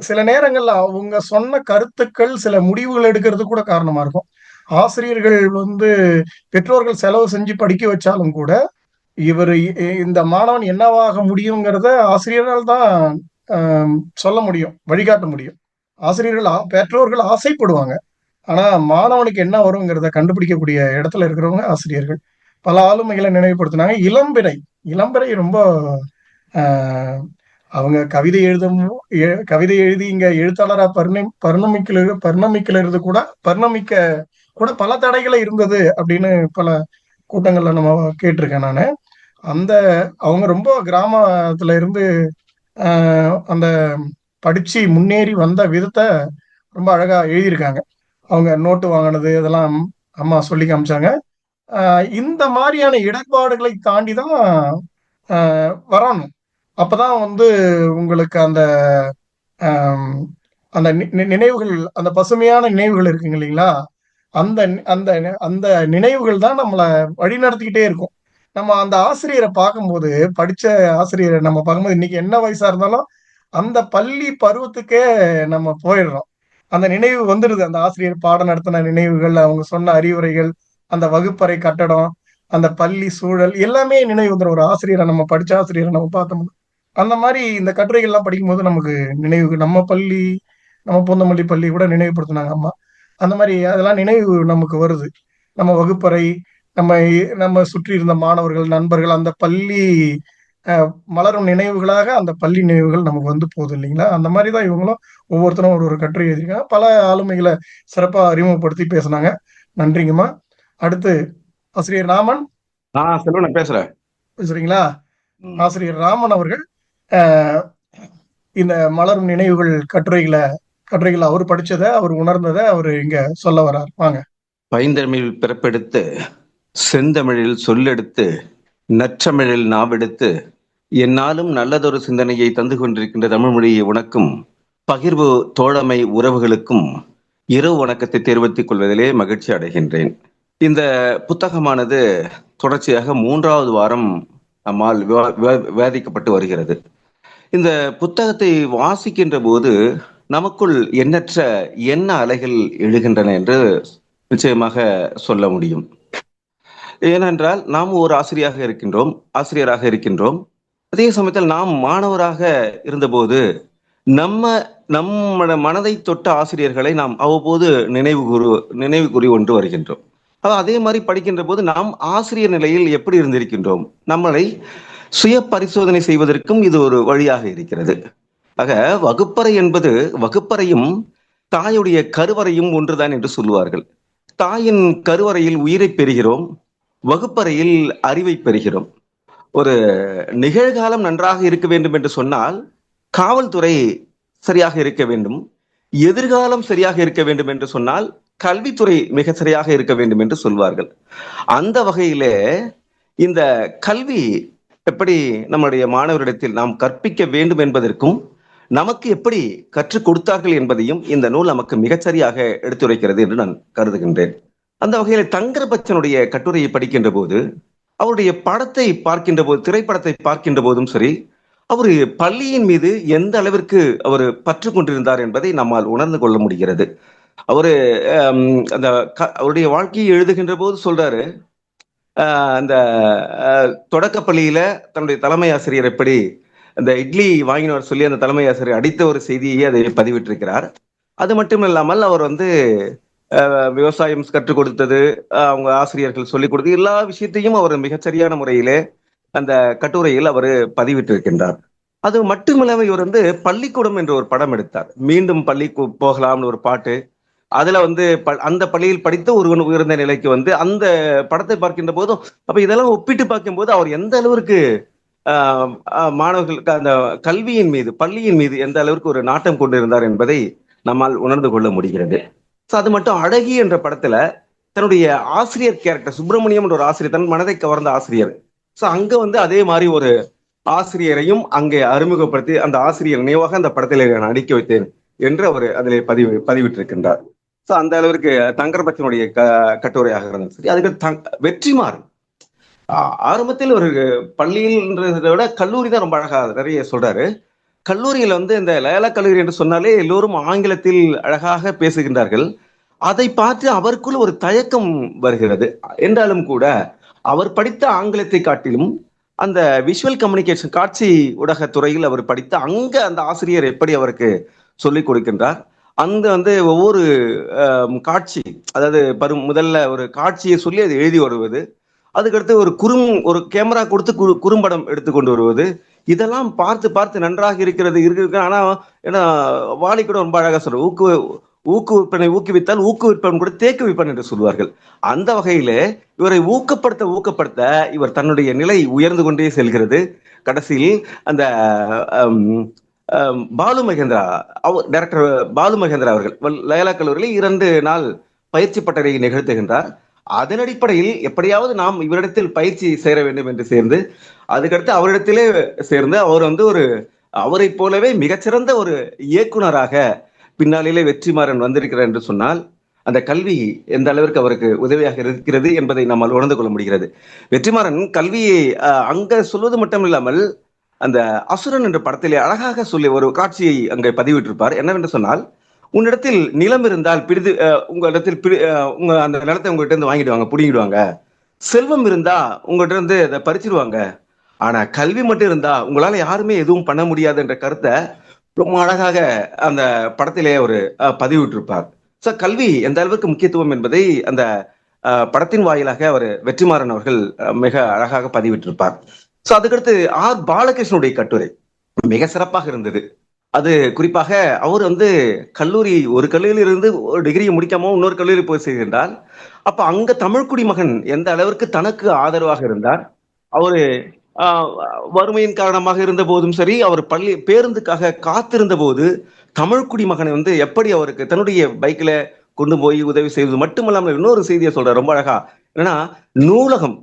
சில நேரங்கள்ல அவங்க சொன்ன கருத்துக்கள் சில முடிவுகள் எடுக்கிறது கூட காரணமா இருக்கும். ஆசிரியர்கள் பெற்றோர்கள் செலவு செஞ்சு படிக்க வச்சாலும் கூட இந்த மாணவன் என்னவாக முடியுங்கிறத ஆசிரியர்கள் தான் சொல்ல முடியும், வழிகாட்ட முடியும். பெற்றோர்கள் ஆசைப்படுவாங்க, ஆனா மாணவனுக்கு என்ன வருங்கிறத கண்டுபிடிக்கக்கூடிய இடத்துல இருக்கிறவங்க ஆசிரியர்கள். பல ஆளுமைகளை நினைவுபடுத்தினாங்க. இளம்பிறை இளம்பிறை ரொம்ப ஆஹ், அவங்க கவிதை கவிதை எழுதி இங்க எழுத்தாளரா பரிணமிக்கிறது கூட பரிணமிக்க கூட பல தடைகளை இருந்தது அப்படின்னு பல கூட்டங்கள்ல நம்ம கேட்டிருக்கேன் நானு. அந்த அவங்க ரொம்ப கிராமத்துல இருந்து அந்த படிச்சு முன்னேறி வந்த விதத்தை ரொம்ப அழகா எழுதியிருக்காங்க. அவங்க நோட்டு வாங்கினது இதெல்லாம் அம்மா சொல்லி காமிச்சாங்க. இந்த மாதிரியான இடர்பாடுகளை தாண்டி தான் வரணும். அப்பதான் வந்து உங்களுக்கு அந்த ஆம், அந்த நினைவுகள், அந்த பசுமையான நினைவுகள் இருக்குங்க இல்லைங்களா? அந்த அந்த அந்த நினைவுகள் தான் நம்மளை வழி நடத்திக்கிட்டே இருக்கும். நம்ம அந்த ஆசிரியரை பார்க்கும்போது, படிச்ச ஆசிரியரை நம்ம பார்க்கும்போது, இன்னைக்கு என்ன வயசா இருந்தாலும் அந்த பள்ளி பருவத்துக்கே நம்ம போயிடுறோம். அந்த நினைவு வந்துடுது. அந்த ஆசிரியர் பாடம் நடத்தின நினைவுகள், அவங்க சொன்ன அறிவுரைகள், அந்த வகுப்பறை கட்டடம், அந்த பள்ளி சூழல் எல்லாமே நினைவு வந்துடும். ஒரு ஆசிரியரை, நம்ம படிச்ச ஆசிரியரை நம்ம பார்த்தோம்னா அந்த மாதிரி இந்த கட்டுரைகள்லாம் படிக்கும்போது நமக்கு நினைவு, நம்ம பள்ளி, நம்ம பூந்தமல்லி பள்ளி கூட நினைவுபடுத்தினாங்க அம்மா. அந்த மாதிரி அதெல்லாம் நினைவு நமக்கு வருது. நம்ம வகுப்பறை, நம்ம நம்ம சுற்றி இருந்த மாணவர்கள், நண்பர்கள், அந்த பள்ளி மலரும் நினைவுகளாக அந்த பள்ளி நினைவுகள் நமக்கு வந்து போகுது இல்லைங்களா? அந்த மாதிரி தான் இவங்களும் ஒவ்வொருத்தரும் ஒரு ஒரு கட்டுரை எழுதியிருக்காங்க. பல ஆளுமைகளை சிறப்பா அறிமுகப்படுத்தி பேசுனாங்க. நன்றிங்கம்மா. அடுத்து ஆசிரியர் ராமன் செல்வன் பேசுறேன். பேசுறீங்களா? ஆசிரியர் ராமன் அவர்கள் இந்த மலரும் நினைவுகள் கட்டுரைகளை அவர் படிச்சதை, அவர் உணர்ந்ததை அவர் இங்க சொல்ல வர்றார். வாங்க. பைந்தமிழில் பிறப்பெடுத்து செந்தமிழில் சொல்லெடுத்து நற்றமிழில் நாவெடுத்து என்னாலும் நல்லதொரு சிந்தனையை தந்து கொண்டிருக்கின்ற தமிழ்மொழியை உனக்கும் பகிர்வு தோழமை உறவுகளுக்கும் இரவு வணக்கத்தை தெரிவித்துக் கொள்வதிலே மகிழ்ச்சி அடைகின்றேன். இந்த புத்தகமானது தொடர்ச்சியாக 3வது வாரம் நம்மால் விவாதிக்கப்பட்டு வருகிறது. இந்த புத்தகத்தை வாசிக்கின்ற போது நமக்குள் எண்ணற்ற எண்ண அலைகள் எழுகின்றன என்று நிச்சயமாக சொல்ல முடியும். ஏனென்றால் நாம் ஒரு ஆசிரியராக இருக்கின்றோம். அதே சமயத்தில் நாம் மாணவராக இருந்தபோது நம்ம மனதை தொட்ட ஆசிரியர்களை நாம் அவ்வப்போது நினைவு கூறி ஒன்று வருகின்றோம். அதே மாதிரி படிக்கின்ற போது நாம் ஆசிரியர் நிலையில் எப்படி இருந்திருக்கின்றோம், நம்மளை சுய பரிசோதனை செய்வதற்கும் இது ஒரு வழியாக இருக்கிறது. ஆக வகுப்பறை என்பது, வகுப்பறையும் தாயுடைய கருவறையும் ஒன்றுதான் என்று சொல்லுவார்கள். தாயின் கருவறையில் உயிரை பெறுகிறோம், வகுப்பறையில் அறிவை பெறுகிறோம். ஒரு நிகழ்காலம் நன்றாக இருக்க வேண்டும் என்று சொன்னால் காவல்துறை சரியாக இருக்க வேண்டும், எதிர்காலம் சரியாக இருக்க வேண்டும் என்று சொன்னால் கல்வித்துறை மிக சரியாக இருக்க வேண்டும் என்று சொல்வார்கள். அந்த வகையிலே இந்த கல்வி எப்படி நம்முடைய மாணவரிடத்தில் நாம் கற்பிக்க வேண்டும் என்பதற்கும் நமக்கு எப்படி கற்றுக் கொடுத்தார்கள் என்பதையும் இந்த நூல் நமக்கு மிகச்சரியாக எடுத்துரைக்கிறது என்று நான் கருதுகின்றேன். அந்த வகையில தங்கர்பச்சனுடைய கட்டுரையை படிக்கின்ற போது, அவருடைய படத்தை பார்க்கின்ற போது, திரைப்படத்தை பார்க்கின்ற போதும் சரி, அவர் பள்ளியின் மீது எந்த அளவிற்கு அவர் பற்று கொண்டிருந்தார் என்பதை நம்மால் உணர்ந்து கொள்ள முடிகிறது. அவரு அந்த அவருடைய வாழ்க்கையை எழுதுகின்ற போது சொல்றாரு, அந்த தொடக்க பள்ளியில தன்னுடைய தலைமை ஆசிரியர் எப்படி அந்த இட்லி வாங்கினவர் சொல்லி அந்த தலைமை ஆசிரியர் அடித்த ஒரு செய்தியை அதை பதிவிட்டிருக்கிறார். அது மட்டும் இல்லாமல் அவர் விவசாயம் கற்றுக் கொடுத்தது, அவங்க ஆசிரியர்கள் சொல்லிக் கொடுத்தது, எல்லா விஷயத்தையும் அவர் மிகச்சரியான முறையிலே அந்த கட்டுரையில் அவர் பதிவிட்டிருக்கின்றார். அது மட்டுமில்லாம இவர் பள்ளிக்கூடம் என்று ஒரு படம் எடுத்தார். மீண்டும் பள்ளிக்கு போகலாம்னு ஒரு பாட்டு. அதுல அந்த பள்ளியில் படித்த ஒருவன் உயர்ந்த நிலைக்கு அந்த படத்தை பார்க்கின்ற போதும், அப்ப இதெல்லாம் ஒப்பிட்டு பார்க்கும் போது அவர் எந்த அளவிற்கு மாணவர்களுக்கு அந்த கல்வியின் மீது, பள்ளியின் மீது எந்த அளவிற்கு ஒரு நாட்டம் கொண்டிருந்தார் என்பதை நம்மால் உணர்ந்து கொள்ள முடிகிறது. அது மட்டும் அழகி என்ற படத்துல தன்னுடைய ஆசிரியர் கேரக்டர், சுப்பிரமணியம் என்ற ஒரு ஆசிரியர், தன் மனதை கவர்ந்த ஆசிரியர், அங்க அதே மாதிரி ஒரு ஆசிரியரையும் அங்கே அறிமுகப்படுத்தி அந்த ஆசிரியர் நினைவாக அந்த படத்திலே நான் அடிக்க வைத்தேன் என்று அவர் அதிலே பதிவிட்டிருக்கின்றார். அந்த அளவிற்கு தங்கர்பச்சனுடைய கட்டுரையாக இருந்தாலும் சரி. அதுக்கு வெற்றிமாறன் ஆரம்பத்தில் ஒரு பள்ளியில்ன்றதை விட கல்லூரி தான் ரொம்ப அழகா நிறைய சொல்றாரு. கல்லூரியில இந்த லயோலா கல்லூரி என்று சொன்னாலே எல்லோரும் ஆங்கிலத்தில் அழகாக பேசுகின்றார்கள். அதை பார்த்து அவருக்குள் ஒரு தயக்கம் வருகிறது. என்றாலும் கூட அவர் படித்த ஆங்கிலத்தை காட்டிலும் அந்த விஷுவல் கம்யூனிகேஷன், காட்சி ஊடக துறையில் அவர் படித்த அந்த ஆசிரியர் எப்படி அவருக்கு சொல்லிக் கொடுக்கின்றார், அந்த ஒவ்வொரு காட்சி, அதாவது முதல்ல ஒரு காட்சியை சொல்லி அதை எழுதி வருவது, அதுக்கடுத்து ஒரு கேமரா கொடுத்து குறும்படம் எடுத்துக்கொண்டு வருவது, இதெல்லாம் பார்த்து பார்த்து நன்றாக இருக்கிறது இருக்கு. ஆனா ஏன்னா வாலி கூட ரொம்ப அழகா சொல்ற, ஊக்குவிப்பனை ஊக்குவித்தால் ஊக்குவிப்பன் கூட தேக்குவிப்பன் என்று சொல்வார்கள். அந்த வகையில இவரை ஊக்கப்படுத்த இவர் தன்னுடைய நிலை உயர்ந்து கொண்டே செல்கிறது. கடைசியில் அந்த பாலு மகேந்திரா, டைரக்டர் பாலு மகேந்திரா அவர்கள் லயோலா கல்லூரியில் 2 நாள் பயிற்சி பட்டறையை நிகழ்த்துகின்றார். அதன் அடிப்படையில் எப்படியாவது நாம் இவரிடத்தில் பயிற்சி சேர வேண்டும் என்று சேர்ந்து, அதுக்கடுத்து அவரிடத்திலே சேர்ந்து அவர் அவரை போலவே மிகச்சிறந்த ஒரு இயக்குனராக பின்னாளிலே வெற்றிமாறன் வந்திருக்கிறார் என்று சொன்னால் அந்த கல்வி எந்த அளவிற்கு அவருக்கு உதவியாக இருக்கிறது என்பதை நம்மால் உணர்ந்து கொள்ள முடிகிறது. வெற்றிமாறன் கல்வியை அங்க சொல்வது மட்டும் இல்லாமல் அந்த அசுரன் என்ற படத்திலே அழகாக சொல்லி ஒரு காட்சியை அங்கே பதிவிட்டிருப்பார். என்னவென்று சொன்னால், உன்னிடத்தில் நிலம் இருந்தால் உங்களிடத்தில் உங்க அந்த நிலத்தை உங்ககிட்ட இருந்து வாங்கிடுவாங்க, பிடிங்கிடுவாங்க. செல்வம் இருந்தா உங்ககிட்ட இருந்து அதை பறிச்சிருவாங்க. ஆனா கல்வி மட்டும் இருந்தா உங்களால யாருமே எதுவும் பண்ண முடியாது என்ற கருத்தை ரொம்ப அழகாக அந்த படத்திலே ஒரு பதிவிட்டிருப்பார். சோ கல்வி எந்த அளவுக்கு முக்கியத்துவம் என்பதை அந்த படத்தின் வாயிலாக அவர் வெற்றிமாறன் அவர்கள் மிக அழகாக பதிவிட்டிருப்பார். சோ அதுக்கடுத்து பாலகிருஷ்ணனுடைய கட்டுரை மிக சிறப்பாக இருந்தது. அது குறிப்பாக அவர் ஒரு கல்லூரியில் இருந்து ஒரு டிகிரியை முடிக்காம இன்னொரு கல்லூரி போய் செய்கின்றார். அப்ப அங்க தமிழ் குடிமகன் எந்த அளவிற்கு தனக்கு ஆதரவாக இருந்தார். அவரு வறுமையின் காரணமாக இருந்த போதும் சரி, அவர் பேருந்துக்காக காத்திருந்த போது தமிழ் குடிமகனை எப்படி அவருக்கு தன்னுடைய பைக்ல கொண்டு போய் உதவி செய்வது மட்டுமல்லாமல் இன்னொரு செய்தியை சொல்ற ரொம்ப அழகா. ஏன்னா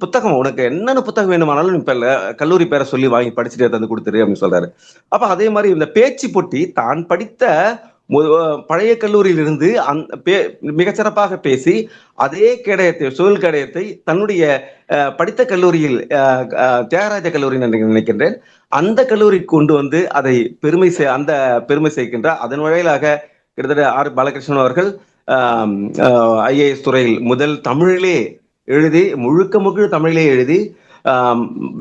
புத்தகம் உனக்கு என்னென்ன புத்தகம் வேணுமானாலும் இப்ப கல்லூரி பேரை சொல்லி வாங்கி படிச்சுட்டு தந்து கொடுத்துரு அப்படின்னு சொல்றாரு. அப்ப அதே மாதிரி இந்த பேச்சு போட்டி தான் படித்த பழைய கல்லூரியிலிருந்து மிகச்சிறப்பாக பேசி அதே சொல் கேடயத்தை தன்னுடைய படித்த கல்லூரியில் தியாகராஜ கல்லூரி நினைக்கின்றேன் அந்த கல்லூரிக்கு கொண்டு அதை பெருமை சேர்க்கின்றார். அதன் வழியிலாக கிட்டத்தட்ட பாலகிருஷ்ணன் அவர்கள் ஐஏஎஸ் துறையில் முதல் தமிழிலே எழுதி முழுக்க தமிழிலே எழுதி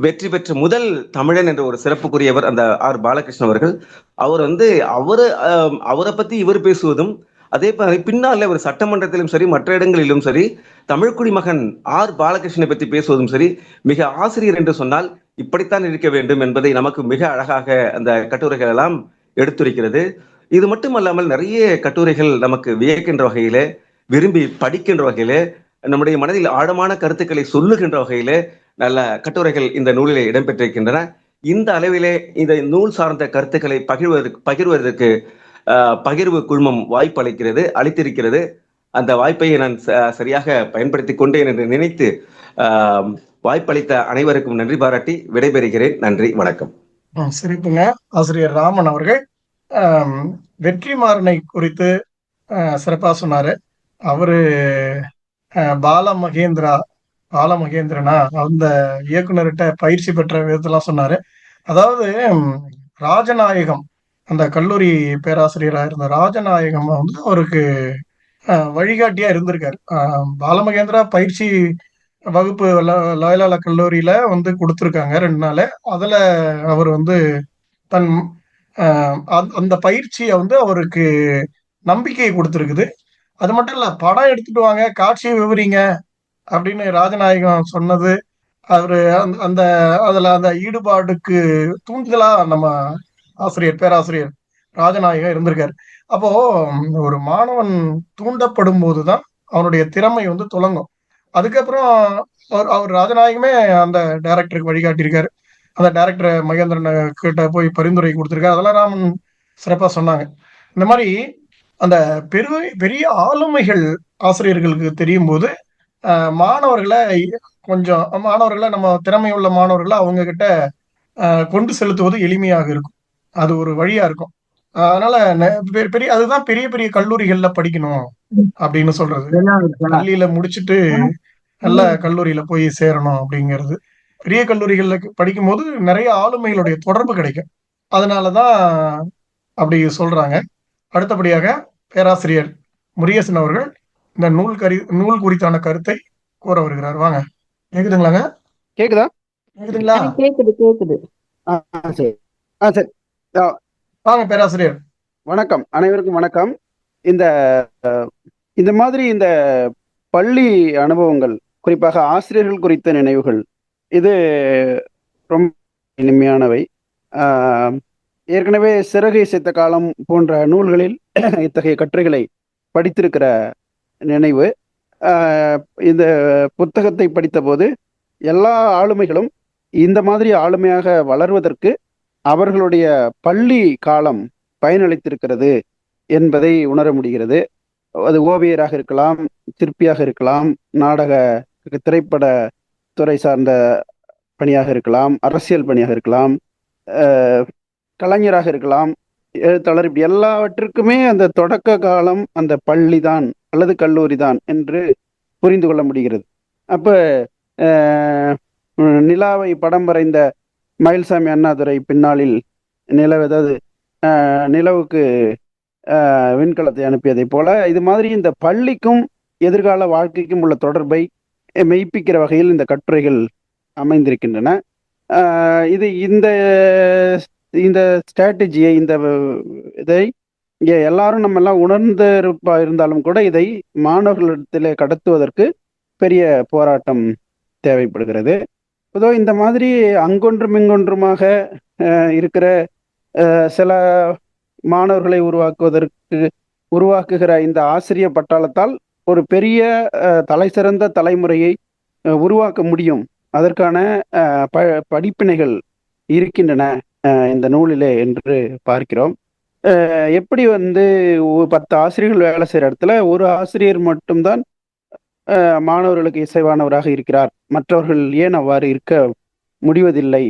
வெற்றி பெற்ற முதல் தமிழன் என்ற ஒரு சிறப்புக்குரியவர் அந்த பாலகிருஷ்ணன் அவர்கள். அவர் அவரை பத்தி இவர் பேசுவதும், அதே பின்னால ஒரு சட்டமன்றத்திலும் சரி மற்ற இடங்களிலும் சரி தமிழ் குடிமகன் பாலகிருஷ்ணனை பற்றி பேசுவதும் சரி, மிக ஆசிரியர் என்று சொன்னால் இப்படித்தான் இருக்க வேண்டும் என்பதை நமக்கு மிக அழகாக அந்த கட்டுரைகள் எல்லாம் எடுத்துரைக்கிறது. இது மட்டுமல்லாமல் நிறைய கட்டுரைகள் நமக்கு வியக்கின்ற வகையிலே, விரும்பி படிக்கின்ற வகையிலே, நம்முடைய மனதில் ஆழமான கருத்துக்களை சொல்லுகின்ற வகையிலே நல்ல கட்டுரைகள் இந்த நூலிலே இடம்பெற்றிருக்கின்றன. இந்த அளவிலே இந்த நூல் சார்ந்த கருத்துக்களை பகிர்வதற்கு பகிர்வு குழுமம் வாய்ப்பு அளித்திருக்கிறது. அந்த வாய்ப்பை நான் சரியாக பயன்படுத்தி கொண்டேன் என்று நினைத்து வாய்ப்பளித்த அனைவருக்கும் நன்றி பாராட்டி விடைபெறுகிறேன். நன்றி, வணக்கம். சிரிப்புங்க. ஆசிரியர் ராமன் அவர்கள் வெற்றிமாறனை குறித்து சிறப்பா சொன்னாரு. அவரு பாலமகேந்திரனா அந்த இயக்குனர்கிட்ட பயிற்சி பெற்ற விதத்தெல்லாம் சொன்னாரு. அதாவது ராஜநாயகம் அந்த கல்லூரி பேராசிரியராக இருந்த ராஜநாயகம் அவருக்கு வழிகாட்டியா இருந்திருக்காரு. பாலமகேந்திரா பயிற்சி வகுப்பு லயோலா கல்லூரியில கொடுத்திருக்காங்க 2 நாள். அதுல அவர் தன் அந்த பயிற்சியை அவருக்கு நம்பிக்கையை கொடுத்திருக்குது. அது மட்டும் இல்ல, படம் எடுத்துட்டு வாங்க, காட்சியை விவரிங்க அப்படின்னு ராஜநாயகம் சொன்னது, அவரு அதுல அந்த ஈடுபாடுக்கு தூண்டுதலா நம்ம பேராசிரியர் ராஜநாயகம் இருந்திருக்காரு. அப்போ ஒரு மாணவன் தூண்டப்படும் போதுதான் அவனுடைய திறமை துலங்கும். அதுக்கப்புறம் அவர் ராஜநாயகமே அந்த டைரக்டருக்கு வழிகாட்டியிருக்காரு. அந்த டைரக்டர் மகேந்திரன் கிட்ட போய் பரிந்துரை கொடுத்திருக்காரு. அதெல்லாம் ராமன் சிறப்பா சொன்னாங்க. இந்த மாதிரி அந்த பெரிய ஆளுமைகள் ஆசிரியர்களுக்கு தெரியும் போது மாணவர்களை நம்ம திறமையுள்ள மாணவர்களை அவங்க கிட்ட கொண்டு செலுத்துவது எளிமையாக இருக்கும். அது ஒரு வழியா இருக்கும். அதனால அதுதான் பெரிய பெரிய கல்லூரிகள்ல படிக்கணும் அப்படின்னு சொல்றது. பள்ளியில முடிச்சுட்டு நல்ல கல்லூரியில போய் சேரணும் அப்படிங்கிறது. பெரிய கல்லூரிகள்ல படிக்கும் போது நிறைய ஆளுமைகளுடைய தொடர்பு கிடைக்கும். அதனாலதான் அப்படி சொல்றாங்க. அடுத்தபடியாக பேராசிரியர் முருகேசன் அவர்கள் இந்த நூல் குறித்தான கருத்தை கூற வருகிறார். வாங்க. கேக்குதுங்களாங்க? கேக்குதுங்களா? கேக்குது. சரி. வாங்க பேராசிரியர். வணக்கம், அனைவருக்கும் வணக்கம். இந்த இந்த மாதிரி இந்த பள்ளி அனுபவங்கள், குறிப்பாக ஆசிரியர்கள் குறித்த நினைவுகள், இது ரொம்ப இனிமையானவை. ஆஹ் ஏற்கனவே சிறகு இசைத்த காலம் போன்ற நூல்களில் இத்தகைய கட்டுரைகளை படித்திருக்கிற நினைவு. இந்த புத்தகத்தை படித்தபோது எல்லா ஆளுமைகளும் இந்த மாதிரி ஆளுமையாக வளர்வதற்கு அவர்களுடைய பள்ளி காலம் பயனளித்திருக்கிறது என்பதை உணர முடிகிறது. அது ஓவியராக இருக்கலாம், சிற்பியாக இருக்கலாம், நாடக திரைப்பட துறை சார்ந்த பணியாக இருக்கலாம், அரசியல் பணியாக இருக்கலாம், கலைஞராக இருக்கலாம், எழுத்தாளர், இப்படி எல்லாவற்றிற்குமே அந்த தொடக்க காலம் அந்த பள்ளி தான் அல்லது கல்லூரி தான் என்று புரிந்து கொள்ள முடிகிறது. அப்போ நிலாவை படம் வரைந்த மயில்சாமி அண்ணாதுரை பின்னாளில் நிலவுக்கு விண்கலத்தை அனுப்பியதை போல இது மாதிரி இந்த பள்ளிக்கும் எதிர்கால வாழ்க்கைக்கும் உள்ள தொடர்பை மெய்ப்பிக்கிற வகையில் இந்த கட்டுரைகள் அமைந்திருக்கின்றன. இது இந்த இந்த ஸ்ட்ராட்டஜியை, இதை எல்லாரும் நம்ம எல்லாம் உணர்ந்திருப்பா இருந்தாலும் கூட இதை மாணவர்களிடத்தில் கடத்துவதற்கு பெரிய போராட்டம் தேவைப்படுகிறது. பொதுவாக இந்த மாதிரி அங்கொன்றும் இங்கொன்றுமாக இருக்கிற சில மாணவர்களை உருவாக்குகிற இந்த ஆசிரியர் பட்டாளத்தால் ஒரு பெரிய தலை சிறந்த தலைமுறையை உருவாக்க முடியும். அதற்கான படிப்பினைகள் இருக்கின்றன இந்த நூலிலே என்று பார்க்கிறோம். எப்படி 10 ஆசிரியர்கள் வேலை செய்கிற இடத்துல ஒரு ஆசிரியர் மட்டும்தான் மாணவர்களுக்கு இசைவானவராக இருக்கிறார், மற்றவர்கள் ஏன் அவ்வாறு இருக்க முடிவதில்லை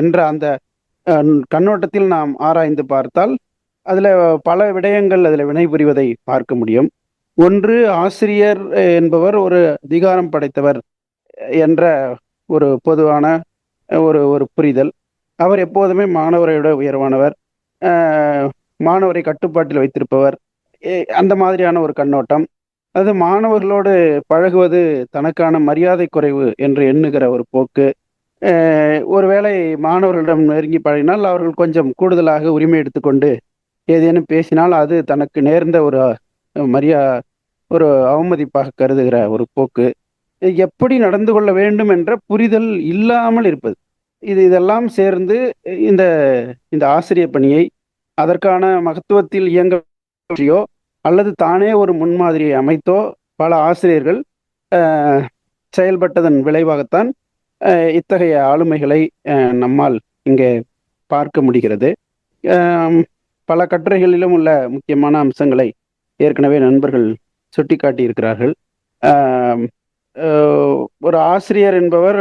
என்ற அந்த கண்ணோட்டத்தில் நாம் ஆராய்ந்து பார்த்தால் அதில் பல விடயங்கள் அதில் வினைபுரிவதை பார்க்க முடியும். ஒன்று, ஆசிரியர் என்பவர் ஒரு அதிகாரம் படைத்தவர் என்ற ஒரு பொதுவான ஒரு புரிதல். அவர் எப்போதுமே மாணவரை விட உயர்வானவர், மாணவரை கட்டுப்பாட்டில் வைத்திருப்பவர், அந்த மாதிரியான ஒரு கண்ணோட்டம். அது மாணவர்களோடு பழகுவது தனக்கான மரியாதை குறைவு என்று எண்ணுகிற ஒரு போக்கு. ஒருவேளை மாணவர்களிடம் நெருங்கி பழகினால் அவர்கள் கொஞ்சம் கூடுதலாக உரிமை எடுத்துக்கொண்டு ஏதேனும் பேசினால் அது தனக்கு நேர்ந்த ஒரு அவமதிப்பாக கருதுகிற ஒரு போக்கு. எப்படி நடந்து கொள்ள வேண்டும் என்ற புரிதல் இல்லாமல் இருப்பது. இதெல்லாம் சேர்ந்து இந்த ஆசிரியர் பணியை அதற்கான மகத்துவத்தில் இயங்கோ அல்லது தானே ஒரு முன்மாதிரியை அமைத்தோ பல ஆசிரியர்கள் செயல்பட்டதன் விளைவாகத்தான் இத்தகைய ஆளுமைகளை நம்மால் இங்கே பார்க்க முடிகிறது. பல கட்டுரைகளிலும் உள்ள முக்கியமான அம்சங்களை ஏற்கனவே நண்பர்கள் சுட்டிக்காட்டி இருக்கிறார்கள். ஒரு ஆசிரியர் என்பவர்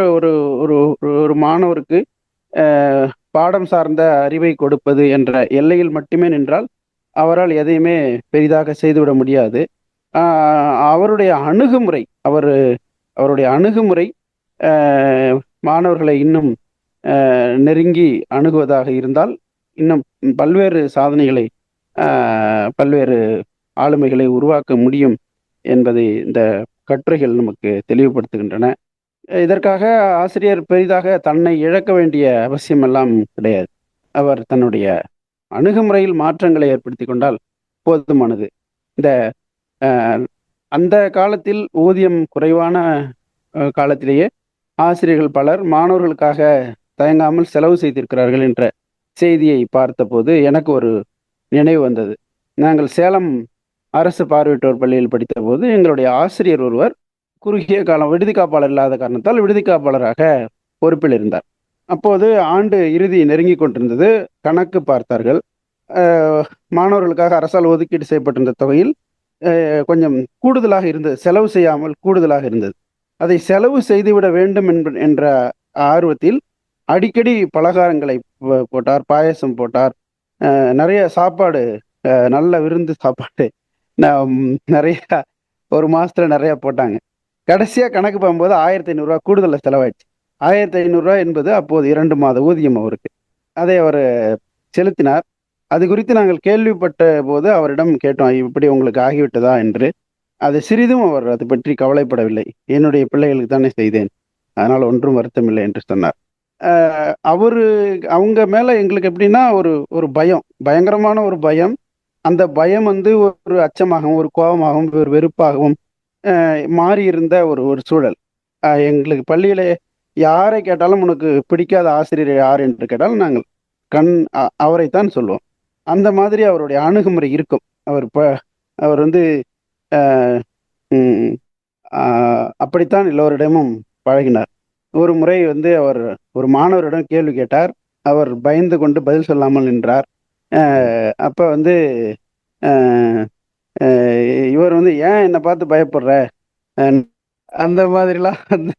ஒரு மாணவருக்கு பாடம் சார்ந்த அறிவை கொடுப்பது என்ற எல்லையில் மட்டுமே நின்றால் அவரால் எதையுமே பெரிதாக செய்துவிட முடியாது. அவருடைய அணுகுமுறை மாணவர்களை இன்னும் நெருங்கி அணுகுவதாக இருந்தால் இன்னும் பல்வேறு சாதனைகளை, பல்வேறு ஆளுமைகளை உருவாக்க முடியும் என்பதை இந்த கட்டுரைகள் நமக்கு தெளிவுபடுத்துகின்றன. இதற்காக ஆசிரியர் பெரிதாக தன்னை இழக்க வேண்டிய அவசியமெல்லாம் கிடையாது. அவர் தன்னுடைய அணுகுமுறையில் மாற்றங்களை ஏற்படுத்தி கொண்டால் போதுமானது. அந்த காலத்தில் ஊதியம் குறைவான காலத்திலேயே ஆசிரியர்கள் பலர் மாணவர்களுக்காக தயங்காமல் செலவு செய்திருக்கிறார்கள் என்ற செய்தியை பார்த்தபோது எனக்கு ஒரு நினைவு வந்தது. நாங்கள் சேலம் அரசு பார்வையிட்டோர் பள்ளியில் படித்த போது எங்களுடைய ஆசிரியர் ஒருவர் குறுகிய காலம் விடுதி காப்பாளர் இல்லாத காரணத்தால் விடுதி காப்பாளராக பொறுப்பில் இருந்தார். அப்போது ஆண்டு இறுதி நெருங்கி கொண்டிருந்தது. கணக்கு பார்த்தார்கள். மாணவர்களுக்காக அரசால் ஒதுக்கீடு செய்யப்பட்டிருந்த தொகையில் கொஞ்சம் கூடுதலாக இருந்தது, செலவு செய்யாமல் கூடுதலாக இருந்தது. அதை செலவு செய்துவிட வேண்டும் என்ற ஆர்வத்தில் அடிக்கடி பலகாரங்களை போட்டார், பாயசம் போட்டார், நிறைய சாப்பாடு, நல்ல விருந்து சாப்பாடு நிறைய ஒரு மாசத்துல நிறைய போட்டாங்க. கடைசியா கணக்கு பார்க்கும்போது 1500 கூடுதல செலவாயிடுச்சு. 1500 என்பது அப்போது 2 மாத ஊதியம் அவருக்கு. அதை அவர் செலுத்தினார். அது குறித்து நாங்கள் கேள்விப்பட்ட போது அவரிடம் கேட்டோம், இப்படி உங்களுக்கு ஆகிவிட்டதா என்று. அது சிறிதும் அவர் அது பற்றி கவலைப்படவில்லை. என்னுடைய பிள்ளைகளுக்கு தானே செய்தேன், அதனால் ஒன்றும் வருத்தம் இல்லை என்று சொன்னார். அவங்க மேல எங்களுக்கு எப்படின்னா ஒரு பயம், பயங்கரமான ஒரு பயம். அந்த பயம் வந்து ஒரு அச்சமாகவும் ஒரு கோபமாகவும் ஒரு வெறுப்பாகவும் மாறி இருந்த ஒரு சூழல். எங்களுக்கு பள்ளியில யாரை கேட்டாலும் உனக்கு பிடிக்காத ஆசிரியர் யார் என்று கேட்டாலும் நாங்கள் அவரைத்தான் சொல்லுவோம். அந்த மாதிரி அவருடைய அணுகுமுறை இருக்கும். அவர் வந்து அஹ், உம், அப்படித்தான் எல்லோரிடமும் பழகினார். ஒரு முறை வந்து அவர் ஒரு மாணவரிடம் கேள்வி கேட்டார். அவர் பயந்து கொண்டு பதில் சொல்லாமல் நின்றார். அப்ப வந்து அஹ், இவர் வந்து ஏன் என்னை பார்த்து பயப்படுற, அஹ், அந்த மாதிரிலாம் வந்து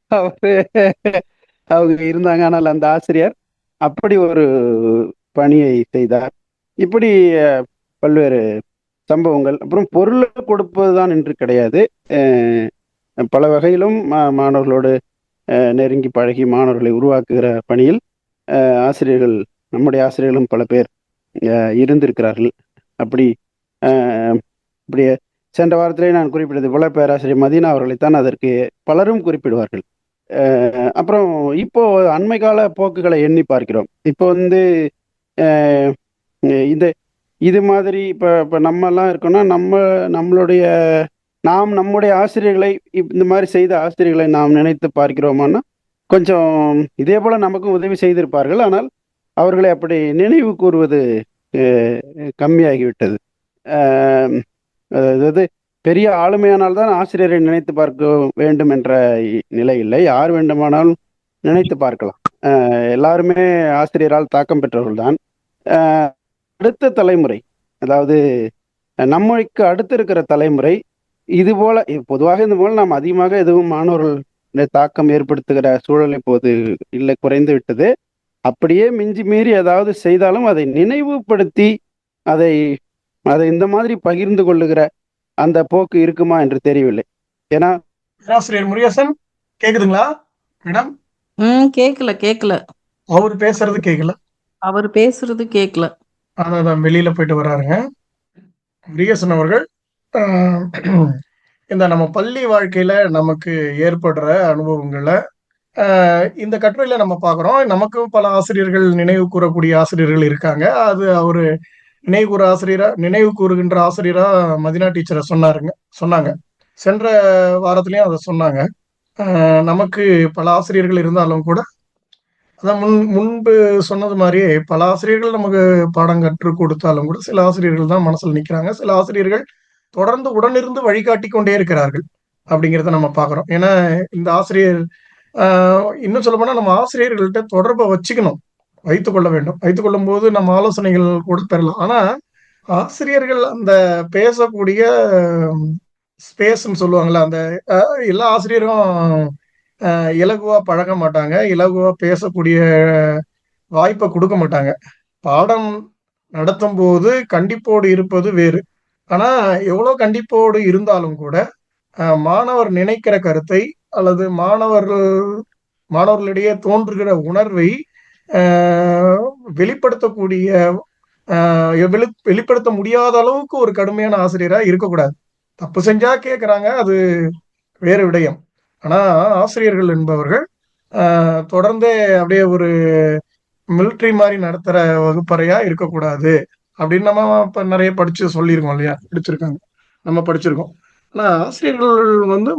அவங்க இருந்தாங்க. ஆனால் அந்த ஆசிரியர் அப்படி ஒரு பணியை செய்தார். இப்படி பல்வேறு சம்பவங்கள். அப்புறம் பொருளை கொடுப்பதுதான் என்று கிடையாது. பல வகையிலும் மாணவர்களோடு நெருங்கி பழகி மாணவர்களை உருவாக்குகிற பணியில் ஆசிரியர்கள், நம்முடைய ஆசிரியர்களும் பல பேர் இருந்திருக்கிறார்கள். அப்படி இப்படி சென்ற வாரத்திலே நான் குறிப்பிட்டது போல பேராசிரியர் மதீனா அவர்களைத்தான் அதற்கு பலரும் குறிப்பிடுவார்கள். அப்புறம் இப்போ அண்மை கால போக்குகளை எண்ணி பார்க்கிறோம். இப்போ வந்து இது மாதிரி இப்போ நம்மெல்லாம் இருக்கோம்னா நம்முடைய ஆசிரியர்களை இந்த மாதிரி செய்த ஆசிரியர்களை நாம் நினைத்து பார்க்கிறோமான்னா கொஞ்சம் இதே போல நமக்கும் உதவி செய்திருப்பார்கள். ஆனால் அவர்களை அப்படி நினைவு கூறுவது கம்மியாகிவிட்டது. அதாவது பெரிய ஆளுமையானால்தான் ஆசிரியரை நினைத்து பார்க்க வேண்டும் என்ற நிலை இல்லை. யார் வேண்டுமானாலும் நினைத்து பார்க்கலாம். எல்லாருமே ஆசிரியரால் தாக்கம் பெற்றவர்கள் தான். அடுத்த தலைமுறை, அதாவது நம்மளுக்கு அடுத்து இருக்கிற தலைமுறை இது போல பொதுவாக இந்த போல நாம் அதிகமாக எதுவும் மாணவர்கள் தாக்கம் ஏற்படுத்துகிற சூழல் இப்போது இல்லை, குறைந்து விட்டது. அப்படியே மிஞ்சி மீறி ஏதாவது செய்தாலும் அதை நினைவுபடுத்தி அதை இந்த மாதிரி பகிர்ந்து கொள்ளுகிற அந்த போக்கு இருக்குமா என்று தெரியவில்லை. ஏன்னா பேராசிரியர் முருகேசன் கேக்குதுங்களா மேடம்? கேக்கல. அவர் பேசுறது கேக்கல. அதான் வெளியில போயிட்டு வர்றாருங்க முருகேசன் அவர்கள். இந்த நம்ம பள்ளி வாழ்க்கையில நமக்கு ஏற்படுற அனுபவங்களை இந்த கட்டுரையில நம்ம பார்க்குறோம். நமக்கு பல ஆசிரியர்கள், நினைவு கூறக்கூடிய ஆசிரியர்கள் இருக்காங்க. அது அவரு நினைவு கூறுகின்ற ஆசிரியரா மதினா டீச்சரை சொன்னாங்க. சென்ற வாரத்திலயும் அதை சொன்னாங்க. நமக்கு பல ஆசிரியர்கள் இருந்தாலும் கூட அதான் முன்பு சொன்னது மாதிரியே பல ஆசிரியர்கள் நமக்கு பாடம் கற்றுக் கொடுத்தாலும் கூட சில ஆசிரியர்கள் தான் மனசுல நிக்கிறாங்க. சில ஆசிரியர்கள் தொடர்ந்து உடனிருந்து வழிகாட்டி கொண்டே இருக்கிறார்கள் அப்படிங்கிறத நம்ம பார்க்குறோம். ஏன்னா இந்த ஆசிரியர் இன்னும் சொல்ல போனா நம்ம ஆசிரியர்கள்ட்ட தொடர்பை வைத்துக் கொள்ள வேண்டும். வைத்துக் கொள்ளும் போது நம்ம ஆலோசனைகள் கூட பெறலாம். ஆனா ஆசிரியர்கள் அந்த பேசக்கூடிய ஸ்பேஸ்ன்னு சொல்லுவாங்கல்ல, அந்த எல்லா ஆசிரியரும் இலகுவா பழக மாட்டாங்க, இலகுவா பேசக்கூடிய வாய்ப்பை கொடுக்க மாட்டாங்க. பாடம் நடத்தும் போது கண்டிப்போடு இருப்பது வேறு. ஆனா எவ்வளவு கண்டிப்போடு இருந்தாலும் கூட மாணவர் நினைக்கிற கருத்தை அல்லது மாணவர்களிடையே தோன்றுகிற உணர்வை வெளிப்படுத்த முடியாத அளவுக்கு ஒரு கடுமையான ஆசிரியரா இருக்கக்கூடாது. தப்பு செஞ்சா கேட்கறாங்க, அது வேறு விடயம். ஆனா ஆசிரியர்கள் என்பவர்கள் தொடர்ந்தே அப்படியே ஒரு மிலிட்ரி மாதிரி நடத்துற வகுப்பறையா இருக்கக்கூடாது அப்படின்னு நம்ம இப்ப நிறைய சொல்லியிருக்கோம் இல்லையா, நம்ம படிச்சிருக்கோம். ஆனா ஆசிரியர்கள்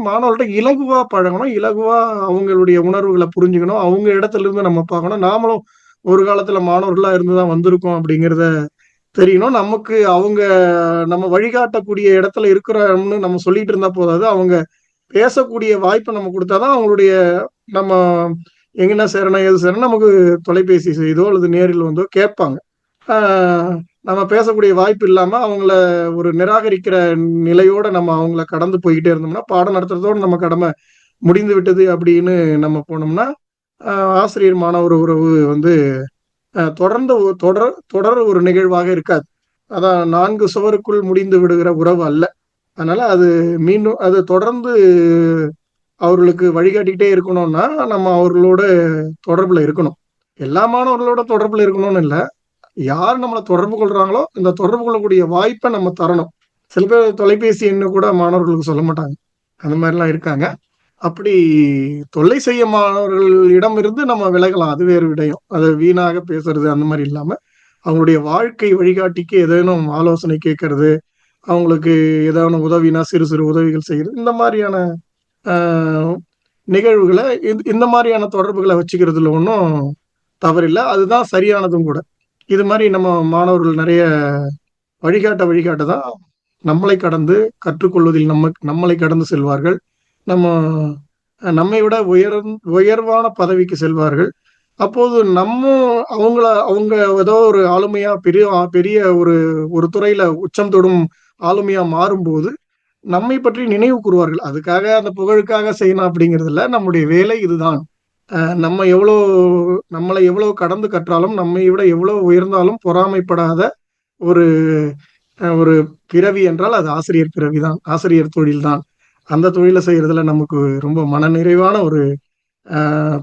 மாணவர்கள்ட்ட இலகுவா பழகணும், இலகுவா அவங்களுடைய உணர்வுகளை புரிஞ்சுக்கணும், அவங்க இடத்துல இருந்து நம்ம பார்க்கணும். நாமளும் ஒரு காலத்துல மாணவர்களா இருந்துதான் வந்திருக்கோம் அப்படிங்கிறத தெரியணும். நமக்கு அவங்க நம்ம வழிகாட்டக்கூடிய இடத்துல இருக்கிறோம்னு நம்ம சொல்லிட்டு இருந்தா போதாது, அவங்க பேசக்கூடிய வாய்ப்பை நம்ம கொடுத்தாதான் அவங்களுடைய நம்ம எங்கன்னா சேரணும் எது சேரணும் நமக்கு தொலைபேசி செய்தோ அல்லது நேரில் வந்தோ கேட்பாங்க. நம்ம பேசக்கூடிய வாய்ப்பு இல்லாம அவங்கள ஒரு நிராகரிக்கிற நிலையோட நம்ம அவங்கள கடந்து போய்கிட்டே இருந்தோம்னா பாடம் நடத்துறதோடு நம்ம கடமை முடிந்து விட்டது அப்படின்னு நம்ம போனோம்னா ஆசிரியர் மாணவர் உறவு தொடர் ஒரு நிகழ்வாக இருக்காது. அதான் 4 சுவருக்குள் முடிந்து விடுகிற உறவு அல்ல. அதனால அது மீண்டும் அது தொடர்ந்து அவர்களுக்கு வழிகாட்டிக்கிட்டே இருக்கணும்னா நம்ம அவர்களோட தொடர்புல இருக்கணும். எல்லா மாணவர்களோட தொடர்புல இருக்கணும்னு இல்லை, யார் நம்மளை தொடர்பு கொள்றாங்களோ இந்த தொடர்பு கொள்ளக்கூடிய வாய்ப்பை நம்ம தரணும். சில பேர் தொலைபேசி எண்ணு கூட மாணவர்களுக்கு சொல்ல மாட்டாங்க, அந்த மாதிரிலாம் இருக்காங்க. அப்படி தொல்லை செய்ய மாணவர்களிடம் இருந்து நம்ம விலகலாம், அது வேறு விடயம். அது வீணாக பேசுறது அந்த மாதிரி இல்லாம அவங்களுடைய வாழ்க்கை வழிகாட்டிக்கு ஏதேனும் ஆலோசனை கேட்கறது, அவங்களுக்கு ஏதாவது உதவினா சிறு சிறு உதவிகள் செய்யறது, இந்த மாதிரியான ஆஹ், நிகழ்வுகளை இந்த மாதிரியான தொடர்புகளை வச்சுக்கிறதுல ஒன்றும் தவறில்லை. அதுதான் சரியானதும் கூட. இது மாதிரி நம்ம மாணவர்கள் நிறைய வழிகாட்ட தான் நம்மளை கடந்து கற்றுக்கொள்வதில் நம்மளை கடந்து செல்வார்கள். நம்ம நம்மை விட உயர்வான பதவிக்கு செல்வார்கள். அப்போது அவங்க ஏதோ ஒரு ஆளுமையா பெரிய பெரிய ஒரு ஒரு துறையில உச்சம் தொடும் ஆளுமையா மாறும்போது நம்மை பற்றி நினைவு கூறுவார்கள். அதுக்காக அந்த புகழுக்காக செய்யணும் அப்படிங்கிறது இல்ல. நம்முடைய வேலை இதுதான். நம்மளை எவ்வளவு கடந்து கற்றாலும் நம்மை விட எவ்வளவு உயர்ந்தாலும் பொறாமைப்படாத ஒரு ஒரு பிறவி என்றால் அது ஆசிரியர் பிறவிதான், ஆசிரியர் தொழில் தான். அந்த தொழிலை செய்யறதுல நமக்கு ரொம்ப மனநிறைவான ஒரு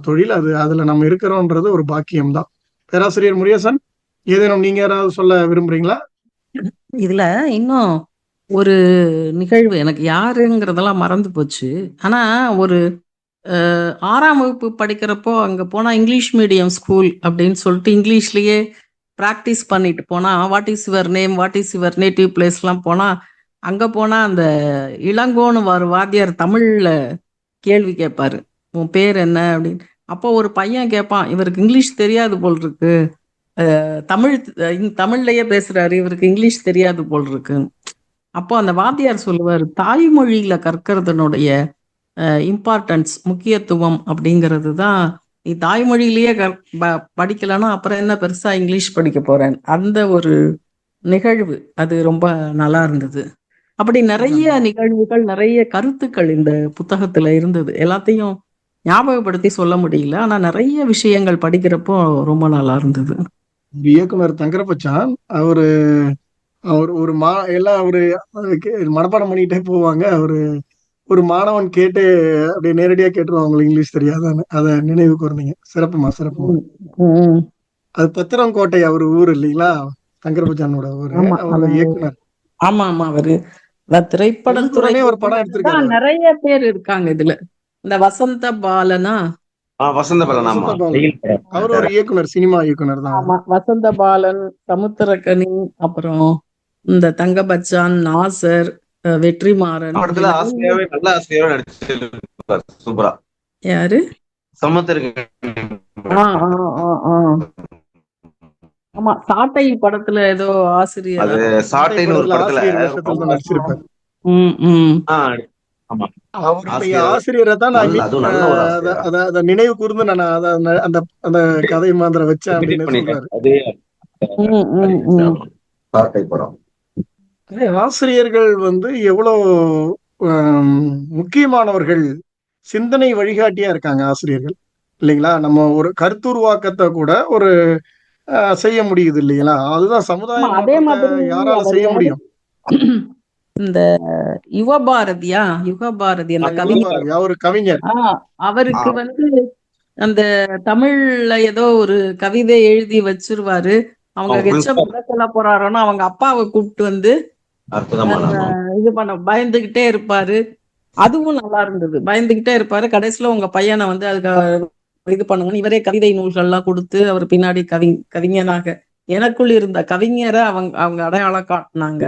தொழில் அது. அதுல நம்ம இருக்கிறோன்றது ஒரு பாக்கியம்தான். பேராசிரியர் முருகேசன், ஏதேனும் நீங்க யாராவது சொல்ல விரும்புறீங்களா? இதுல இன்னும் ஒரு நிகழ்வு எனக்கு யாருங்கிறதெல்லாம் மறந்து போச்சு. ஆனா ஒரு 6ஆம் வகுப்பு படிக்கிறப்போ அங்க போனா இங்கிலீஷ் மீடியம் ஸ்கூல் அப்படின்னு சொல்லிட்டு இங்கிலீஷ்லயே ப்ராக்டிஸ் பண்ணிட்டு போனா what is your name, what is your native பிளேஸ்லாம் போனா அங்க போனா அந்த இளங்கோன்னு வாத்தியார் தமிழ்ல கேள்வி கேட்பாரு, உன் பேர் என்ன அப்படின்னு. அப்போ ஒரு பையன் கேட்பான், இவருக்கு இங்கிலீஷ் தெரியாது போல் இருக்கு, தமிழ்லயே பேசுறாரு, இவருக்கு இங்கிலீஷ் தெரியாது போல் இருக்கு. அப்போ அந்த வாத்தியார் சொல்லுவார், தாய்மொழியில கற்கிறதுனுடைய இம்பார்ட்டன்ஸ், முக்கியத்துவம் அப்படிங்கிறது தான். நீ தாய்மொழியிலேயே படிக்கலன்னா அப்புறம் என்ன பெருசா இங்கிலீஷ் படிக்க போறேன். அந்த ஒரு நிகழ்வு அது ரொம்ப நல்லா இருந்தது. அப்படி நிறைய நிகழ்வுகள், நிறைய கருத்துக்கள் இந்த புத்தகத்துல இருந்தது. எல்லாத்தையும் ஞாபகப்படுத்தி சொல்ல முடியல, ஆனா நிறைய விஷயங்கள் படிக்கிறப்போ ரொம்ப நல்லா இருந்தது. இயக்குனர் தங்கரபச்சான் அவர் ஒரு எல்லாம் மனப்பாடம் பண்ணிக்கிட்டே போவாங்க. ஒரு மாணவன் கேட்டு அப்படியே நேரடியா கேட்டுருவாங்க, அவங்களுக்கு இங்கிலீஷ் தெரியாதான்னு. அதை நினைவு கூர்ந்தீங்க. சிறப்புமா. அது பத்திரங்கோட்டை அவர் ஊர் இல்லைங்களா, தங்கரபச்சானோட ஊரு. அவர் இயக்குனர். ஆமா ஆமா, அவரு திரைப்படத்துறை ஒரு படம் எடுத்திருக்காரு. நிறைய பேர் இருக்காங்க இதுல. இந்த வசந்த பாலனா, வசந்த பாலன், அவர் ஒரு இயக்குனர், சினிமா இயக்குனர் தான். ஆமா, வசந்த பாலன், சமுத்திரக்கனி, அப்புறம் இந்த தங்கபச்சான், நாசர், வெற்றிமாறன். சூப்பரா. யாரு? ஆமா, சாட்டை படத்துல ஏதோ ஆசிரியர் அவருடைய ஆசிரியரை தான் நான் நினைவு கூர்ந்து நான் அந்த கதை மாந்திர வச்சேன் அப்படின்னு சொல்றாரு. ஆசிரியர்கள் எவ்வளவு முக்கியமானவர்கள், சிந்தனை வழிகாட்டியா இருக்காங்க ஆசிரியர்கள் இல்லைங்களா. நம்ம ஒரு கருத்துருவாக்கத்தை கூட ஒரு செய்ய முடியுது இல்லைங்களா. அதுதான் சமுதாயம். அதே மாதிரி யாரால செய்ய முடியும்? இந்த யுகபாரதி அந்த கவிஞர், ஒரு கவிஞர், அவருக்கு அந்த தமிழ்ல ஏதோ ஒரு கவிதை எழுதி வச்சிருவாரு. அவங்க சொல்ல போறாரோன்னா அவங்க அப்பாவை கூப்பிட்டு இது பண்ண பயந்துகிட்டே இருப்பாரு. அதுவும் நல்லா இருந்தது. பயந்துகிட்டே இருப்பாரு. கடைசியில உங்க பையனை அதுக்கு இது பண்ணுங்கன்னு இவரே கவிதை நூல்கள் எல்லாம் கொடுத்து அவர் பின்னாடி கவிஞனாக எனக்குள் இருந்த கவிஞரை அவங்க அடையாளம் காட்டினாங்க.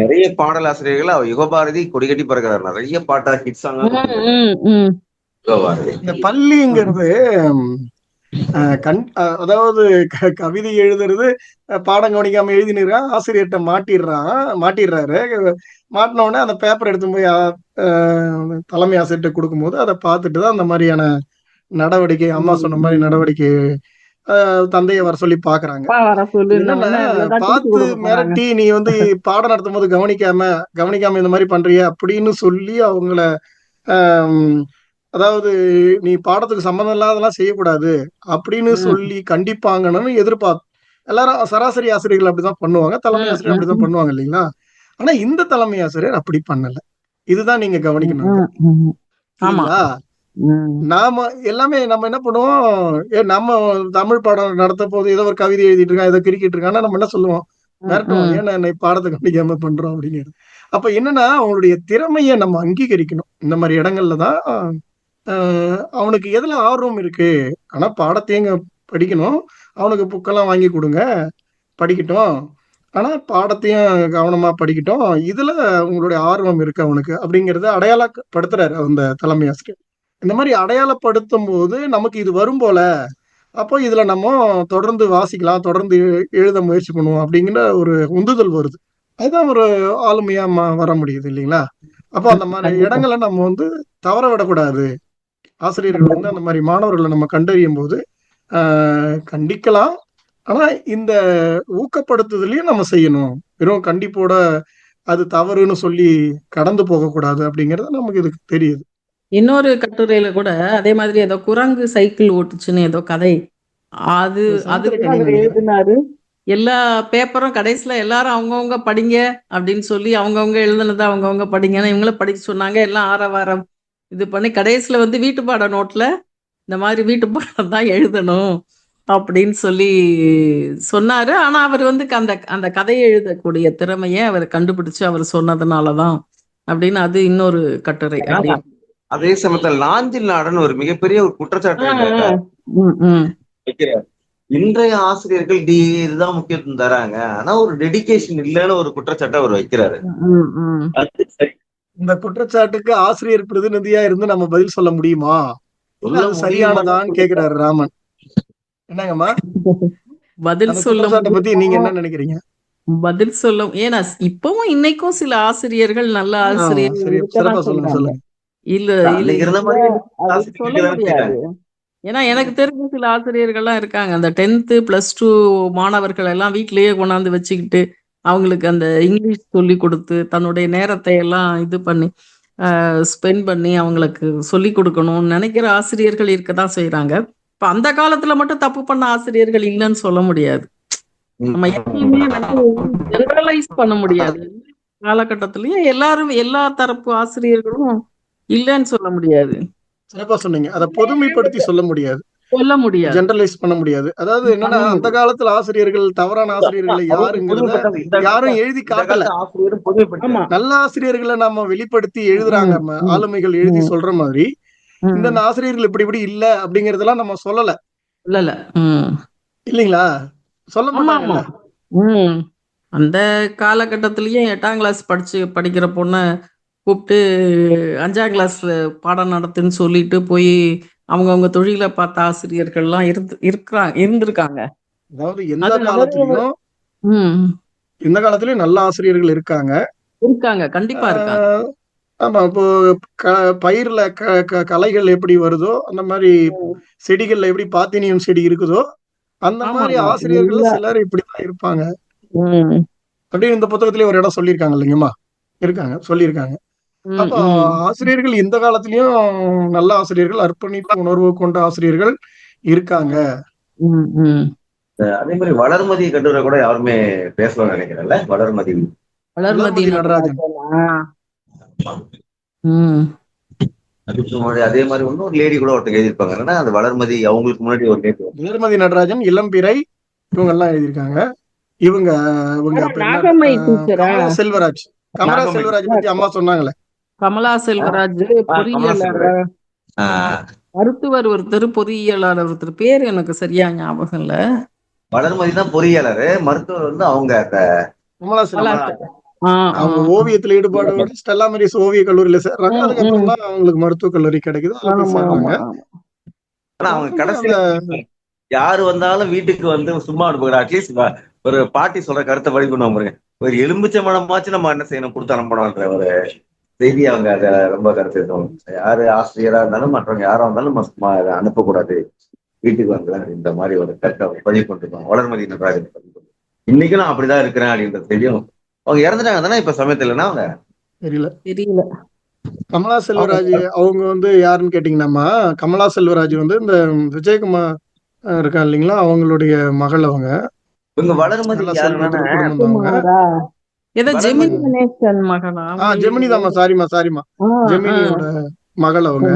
நிறைய பாடலாசிரியர்கள் யுகபாரதி கொடிகட்டி பறக்கிறார். நிறைய பாட்டா ஹிட் சாங். இந்த பள்ளிங்கிறது அதாவது கவிதை எழுதுறது, பாடம் கவனிக்காம எழுதினிருக்கான், ஆசிரியர்கிட்ட மாட்டிடுறாரு. மாட்டின உடனே அந்த பேப்பர் எடுத்து போய் தலைமை ஆசிரியர்கிட்ட கொடுக்கும்போது அதை பார்த்துட்டு தான் அந்த மாதிரியான நடவடிக்கை, அம்மா சொன்ன மாதிரி நடவடிக்கை தந்தையை வர சொல்லி பாக்குறாங்க. பார்த்து மிரட்டி நீ பாடம் நடத்தும் போது கவனிக்காம இந்த மாதிரி பண்றிய அப்படின்னு சொல்லி அவங்கள அதாவது நீ பாடத்துக்கு சம்பந்தம் இல்லாதெல்லாம் செய்யக்கூடாது அப்படின்னு சொல்லி கண்டிப்பாங்கன்னு எதிர்பார்த்து எல்லாரும் சராசரி ஆசிரியர்கள் அப்படிதான் பண்ணுவாங்க, தலைமை ஆசிரியர் அப்படிதான் பண்ணுவாங்க இல்லைங்களா. ஆனா இந்த தலைமை ஆசிரியர் அப்படி பண்ணல. இதுதான் நீங்க கவனிக்கணும். நாம எல்லாமே நம்ம என்ன பண்ணுவோம், நம்ம தமிழ் பாடம் நடத்த போது ஏதோ ஒரு கவிதை எழுதிட்டு இருக்கான், ஏதோ கிரிக்கிட்டு இருக்கான்னா நம்ம என்ன சொல்லுவோம், மிரட்டுவோம், ஏன்னா என்னை பாடத்தை கவனிக்காம பண்றோம் அப்படிங்கிறது. அப்ப என்னன்னா அவங்களுடைய திறமைய நம்ம அங்கீகரிக்கணும். இந்த மாதிரி இடங்கள்ல தான் அவனுக்கு எதுல ஆர்வம் இருக்கு, ஆனா பாடத்தையும் படிக்கணும், அவனுக்கு புக்கெல்லாம் வாங்கி கொடுங்க, படிக்கட்டும், ஆனா பாடத்தையும் கவனமா படிக்கட்டும், இதுல உங்களுடைய ஆர்வம் இருக்கு அவனுக்கு அப்படிங்கறத அடையாளப்படுத்துறாரு அந்த தலைமை ஆசிரியர். இந்த மாதிரி அடையாளப்படுத்தும் போது நமக்கு இது வரும் போல, அப்போ இதுல நம்ம தொடர்ந்து வாசிக்கலாம், தொடர்ந்து எழுத முயற்சி பண்ணுவோம் அப்படிங்கிற ஒரு உந்துதல் வருது. அதுதான் ஒரு ஆளுமையா வர முடியுது இல்லைங்களா? அப்போ அந்த மாதிரி கண்டிப்பா. இடங்களை நம்ம வந்து தவற விடக்கூடாது. ஆசிரியர்கள் வந்து அந்த மாதிரி மாணவர்களை நம்ம கண்டறியும் போது கண்டிக்கலாம், ஆனா இந்த ஊக்கப்படுத்துதலையும் நம்ம செய்யணும். வெறும் கண்டிப்போட அது தவறுன்னு சொல்லி கடந்து போகக்கூடாது அப்படிங்கிறது நமக்கு இதுக்கு தெரியுது. இன்னொரு கட்டுரையில கூட அதே மாதிரி ஏதோ குரங்கு சைக்கிள் ஓட்டுச்சுன்னு ஏதோ கதை, அது இது அது கூட சமுத்திரக்கனி அவர் நினைக்கிறேன். எழுதினாரு. எல்லா பேப்பரும் கடைசியில எல்லாரும் அவங்கவுங்க படிங்க அப்படின்னு சொல்லி அவங்கவுங்க எழுதுனதை அவங்கவுங்க படிங்கன்னு இவங்களும் படிக்க சொன்னாங்க. எல்லாம் ஆரவாரம் இது பண்ணி கடைசியில வந்து வீட்டு பாட நோட்ல இந்த மாதிரி வீட்டு பாடம் தான் எழுதணும் அப்படின்னு சொல்லி சொன்னாரு. ஆனா அவர் வந்து அந்த அந்த கதையை எழுதக்கூடிய திறமையை அவர் கண்டுபிடிச்சு அவர் சொன்னதுனாலதான் அப்படின்னு அது இன்னொரு கட்டுரை. அப்படி அதே சமயத்தில் நாஞ்சில் நாடன் ஒரு மிகப்பெரிய ஒரு குற்றச்சாட்டு வைக்கிறார். இன்றைய ஆசிரியர்கள் இதுதான் முக்கியத்துவம் தராங்க, ஆனா ஒரு டெடிகேஷன் இல்லைன்னு ஒரு குற்றச்சாட்டை அவர் வைக்கிறாரு. அது சரி. இந்த குற்றச்சாட்டுக்கு ஆசிரியர் பிரதிநிதியா இருந்து நம்ம பதில் சொல்ல முடியுமா? அது சரியானதான்னு கேக்குறாரு ராமன். என்னங்கம்மா பதில் அந்த சொல்ல குற்றச்சாட்டை பத்தி நீங்க என்ன நினைக்கிறீங்க? பதில் சொல்ல, ஏன்னா இப்பவும் இன்னைக்கும் சில ஆசிரியர்கள் நல்ல ஆசிரியர்கள் சரி, சிறப்பா இருக்கதான் சொல்லுங்க செய்றாங்க. சொல்லுங்க. இல்ல இல்ல அன்னைக்கு இருந்த இல்ல, மாதிரி அது ஆசிரியர்கள் சொல்ல தான் முடியாது. செய்றாங்க. ஏன்னா எனக்கு தெரிஞ்ச சில ஆசிரியர்கள்லாம் இருக்காங்க, அந்த 10th +2 மாணவர்கள் எல்லாம் வீட்டிலேயே கொண்டாந்து வச்சுக்கிட்டு அவங்களுக்கு அந்த இங்கிலீஷ் சொல்லி கொடுத்து தன்னுடைய நேரத்தை எல்லாம் இது பண்ணி ஸ்பெண்ட் பண்ணி அவங்களுக்கு சொல்லி கொடுக்கணும்னு நினைக்கிற ஆசிரியர்கள் இருக்கதான் செய்றாங்க. இப்ப அந்த காலத்துல மட்டும் தப்பு பண்ண ஆசிரியர்கள் இல்லைன்னு சொல்ல முடியாது. நம்ம எப்பயுமே வந்து ஜெனரலைஸ் பண்ண முடியாது. காலகட்டத்திலயும் எல்லாரும் எல்லா தரப்பு ஆசிரியர்களும் இல்லைன்னு சொல்ல முடியாது. சிறப்பா சொன்னீங்க. அதை பொதுமைப்படுத்தி சொல்ல முடியாது, சொல்ல முடியாது. ஜெனரலைஸ் பண்ண முடியாது. அதாவது என்னன்னா, அந்த காலத்துல ஆசிரியர்கள் தவறான ஆசிரியர்களை யாருங்கிறத யாரும் எழுதி காட்டல. ஆசிரியரும் பொதுமைப்படுத்த ஆமா. நல்ல ஆசிரியர்களை நம்ம வெளிப்படுத்தி எழுதுறாங்க. ஆளுமைகள் எழுதி சொல்ற மாதிரி இந்த ஆசிரியர்கள் இப்படி இப்படி இல்ல அப்படிங்கறதெல்லாம் நம்ம சொல்லல இல்ல இல்லைங்களா? சொல்ல ஆமா மாட்டாங்கல்ல. அந்த காலகட்டத்திலயே 8ஆம் கிளாஸ் படிக்கிற பொண்ணை கூப்பிட்டு 5ஆம் கிளாஸ் பாடம் நடத்துன்னு சொல்லிட்டு போய் அவங்கவுங்க தொழிலை பார்த்த ஆசிரியர்கள்லாம் இருந்திருக்காங்க. அதாவது எந்த காலத்திலயும் நல்ல ஆசிரியர்கள் இருக்காங்க. கண்டிப்பா இருக்காங்க. ஆமா, இப்போ பயிர்ல களைகள் எப்படி வருதோ அந்த மாதிரி செடிகள்ல எப்படி பாத்தினியம் செடி இருக்குதோ அந்த மாதிரி ஆசிரியர்கள் சிலர் இப்படிதான் இருப்பாங்க அப்படின்னு இந்த புத்தகத்திலேயே ஒரு இடம் சொல்லியிருக்காங்க இல்லைங்கம்மா? சொல்லியிருக்காங்க. அப்போ ஆசிரியர்கள் இந்த காலத்திலயும் நல்ல ஆசிரியர்கள், அர்ப்பணிப்பு உணர்வு கொண்ட ஆசிரியர்கள் இருக்காங்க. அதே மாதிரி வளர்மதி கட்டுரை கூட யாருமே பேசணும்னு நினைக்கிறேன்ல. வளர்மதி நடராஜன். அதுக்கு முன்னாடி அதே மாதிரி இன்னொரு லேடி கூட ஒருத்தர் எழுதியிருப்பாங்க. அந்த வளர்மதி அவங்களுக்கு முன்னாடி ஒரு லேடி, வளர்மதி நடராஜன், இளம்பிறை, இவங்க எல்லாம் எழுதியிருக்காங்க. இவங்க கமலா செல்வராஜ் பத்தி அம்மா சொன்னாங்களே. கமலா செல்வராஜ் பொறியியலாளர், மருத்துவர் ஒருத்தர், பொறியியலாளர் ஒருத்தர், பேர் எனக்கு சரியா ஞாபகம் இல்ல. வளர்மதி தான் பொறியியலாளர், மருத்துவர் வந்து அவங்க கமலா செல்வராஜ். அவங்க ஓவியத்துல ஈடுபாடு ஸ்டெல்லா மேரிஸ் ஓவிய கல்லூரியில சேர்றாங்க. அதுக்கப்புறம் தான் அவங்களுக்கு மருத்துவக் கல்லூரி கிடைக்குது. ஆனா அவங்க கடைசியில யாரு வந்தாலும் வீட்டுக்கு வந்து சும்மா அனுப்புகிற, அட்லீஸ்ட் ஒரு பாட்டி சொல்ற கருத்தை வழி பண்ணுவாங்க பாருங்க. ஒரு எலும்பிச்ச மனமாச்சு நம்ம என்ன செய்யணும், கொடுத்து அனுப்பணும்ன்ற ஒரு செய்தி அவங்க அதை ரொம்ப கருத்து இருக்கணும். யாரு ஆசிரியரா இருந்தாலும் மற்றவங்க யாரா இருந்தாலும் நம்ம சும்மா அதை அனுப்பக்கூடாது, வீட்டுக்கு வந்து இந்த மாதிரி ஒரு கருத்தை பதிவு பண்ணிருப்பாங்க. வளர்மதி நடராஜன் இன்னைக்கும் நான் அப்படிதான் இருக்கிறேன் அப்படின்றது தெரியும். அவங்க இறந்துட்டாங்க தானே இப்ப சமயத்துலன்னா? அவங்க தெரியல. கமலா செல்வராஜ் அவங்க வந்து யாருன்னு கேட்டீங்கன்னா, கமலா செல்வராஜ் வந்து இந்த விஜயகுமார் இருக்கா இல்லைங்களா, அவங்களுடைய மகள். அவங்க வளர்மதி ஜெமினி தாமா, சாரிமா ஜெமினியோட மகள். அவங்க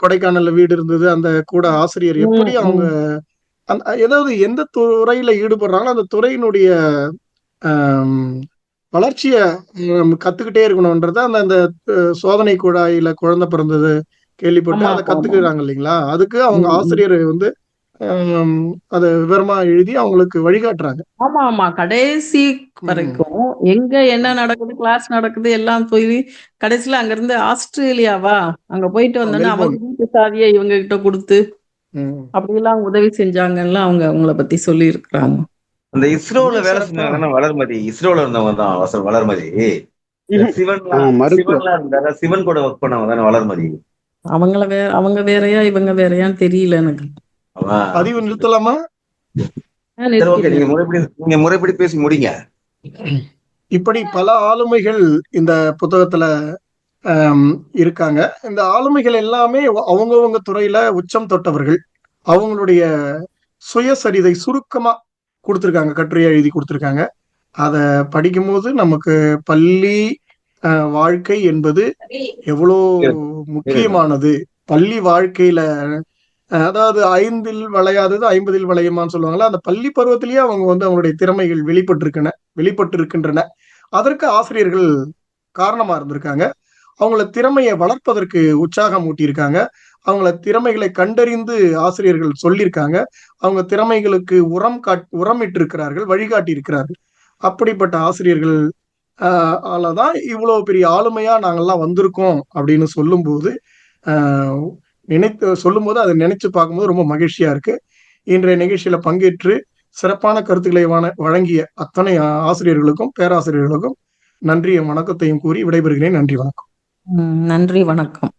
கொடைக்கானல்ல வீடு இருந்தது. அந்த கூட ஆசிரியர் எப்படி அவங்க ஏதாவது எந்த துறையில ஈடுபடுறாங்களோ அந்த துறையினுடைய வளர்ச்சிய கத்துக்கிட்டே இருக்கணும்ன்றத அந்த சோதனை குழாயில குழந்தை பிறந்தது கேள்விப்பட்டு ஆமா அதை ஆமா ஆமா. கத்துக்கிறாங்க இல்லைங்களா? அதுக்கு அவங்க ம், ம். ஆசிரியர் வந்து அதை விவரமா எழுதி அவங்களுக்கு வழிகாட்டுறாங்க. ஆமா ஆமா. கடைசி ம். வரைக்கும் எங்க என்ன நடக்குது, கிளாஸ் நடக்குது எல்லாம் போய் கடைசியில அங்கிருந்து ஆஸ்திரேலியாவா அங்க போயிட்டு வந்தோன்னே மெல்போர்ன். அவங்க வீட்டு சாவியை இவங்க கிட்ட கொடுத்து ம். அப்படியெல்லாம் உதவி செஞ்சாங்கன்னு அவங்க அவங்கள பத்தி சொல்லி இருக்கிறாங்க. அந்த இஸ்ரோல இன்னும் வேலை சிறப்பா செஞ்சவங்க வளர்மதி, இஸ்ரோல இருந்தவங்க தான் வளர்மதி. இந்த சிவன்லாம் மருத்துவம். சிவன்லாம் இருந்தாரு, சிவன் கூட ஒர்க் பண்ணவங்க தானே வளர்மதி. அவங்க வேறையா இவங்க வேறையான்னு தெரியல எனக்கு. அவன் பதிவு நிறுத்தலாமா? சரி, ஓகே, நிறுத்திடுங்க. நீங்க முறைப்படி பேசி முடிங்க. இப்படி பல ஆளுமைகள் இந்த புத்தகத்துல இருக்காங்க. இந்த ஆளுமைகள் எல்லாமே அவங்கவங்க துறையில உச்சம் தொட்டவர்கள். அவங்களுடைய சுயசரிதை சுருக்கமா கொடுத்திருக்காங்க, கட்டுரையா எழுதி கொடுத்திருக்காங்க. அத படிக்கும்போது நமக்கு பள்ளி வாழ்க்கை என்பது எவ்வளோ முக்கியமானது, பள்ளி வாழ்க்கையில அதாவது 5ல் வளையாதது 50ல் வளையுமான்னு சொல்லுவாங்கல்ல, அந்த பள்ளி பருவத்திலேயே அவங்க வந்து அவங்களுடைய திறமைகள் வெளிப்பட்டிருக்கின்றன. அதற்கு ஆசிரியர்கள் காரணமா இருந்திருக்காங்க. அவங்கள திறமையை வளர்ப்பதற்கு உற்சாகம் ஊட்டியிருக்காங்க. அவங்கள திறமைகளை கண்டறிந்து ஆசிரியர்கள் சொல்லியிருக்காங்க. அவங்க திறமைகளுக்கு உரமிட்டிருக்கிறார்கள், வழிகாட்டி இருக்கிறார்கள். அப்படிப்பட்ட ஆசிரியர்கள் ஆலதான் இவ்வளவு பெரிய ஆளுமையா நாங்கெல்லாம் வந்திருக்கோம் அப்படின்னு சொல்லும்போது சொல்லும்போது அதை நினைச்சு பார்க்கும்போது ரொம்ப மகிழ்ச்சியா இருக்கு. இன்றைய நிகழ்ச்சியில பங்கேற்று சிறப்பான கருத்துக்களை வழங்கிய அத்தனை ஆசிரியர்களுக்கும் பேராசிரியர்களுக்கும் நன்றியும் வணக்கத்தையும் கூறி விடைபெறுகிறேன். நன்றி, வணக்கம். நன்றி, வணக்கம்.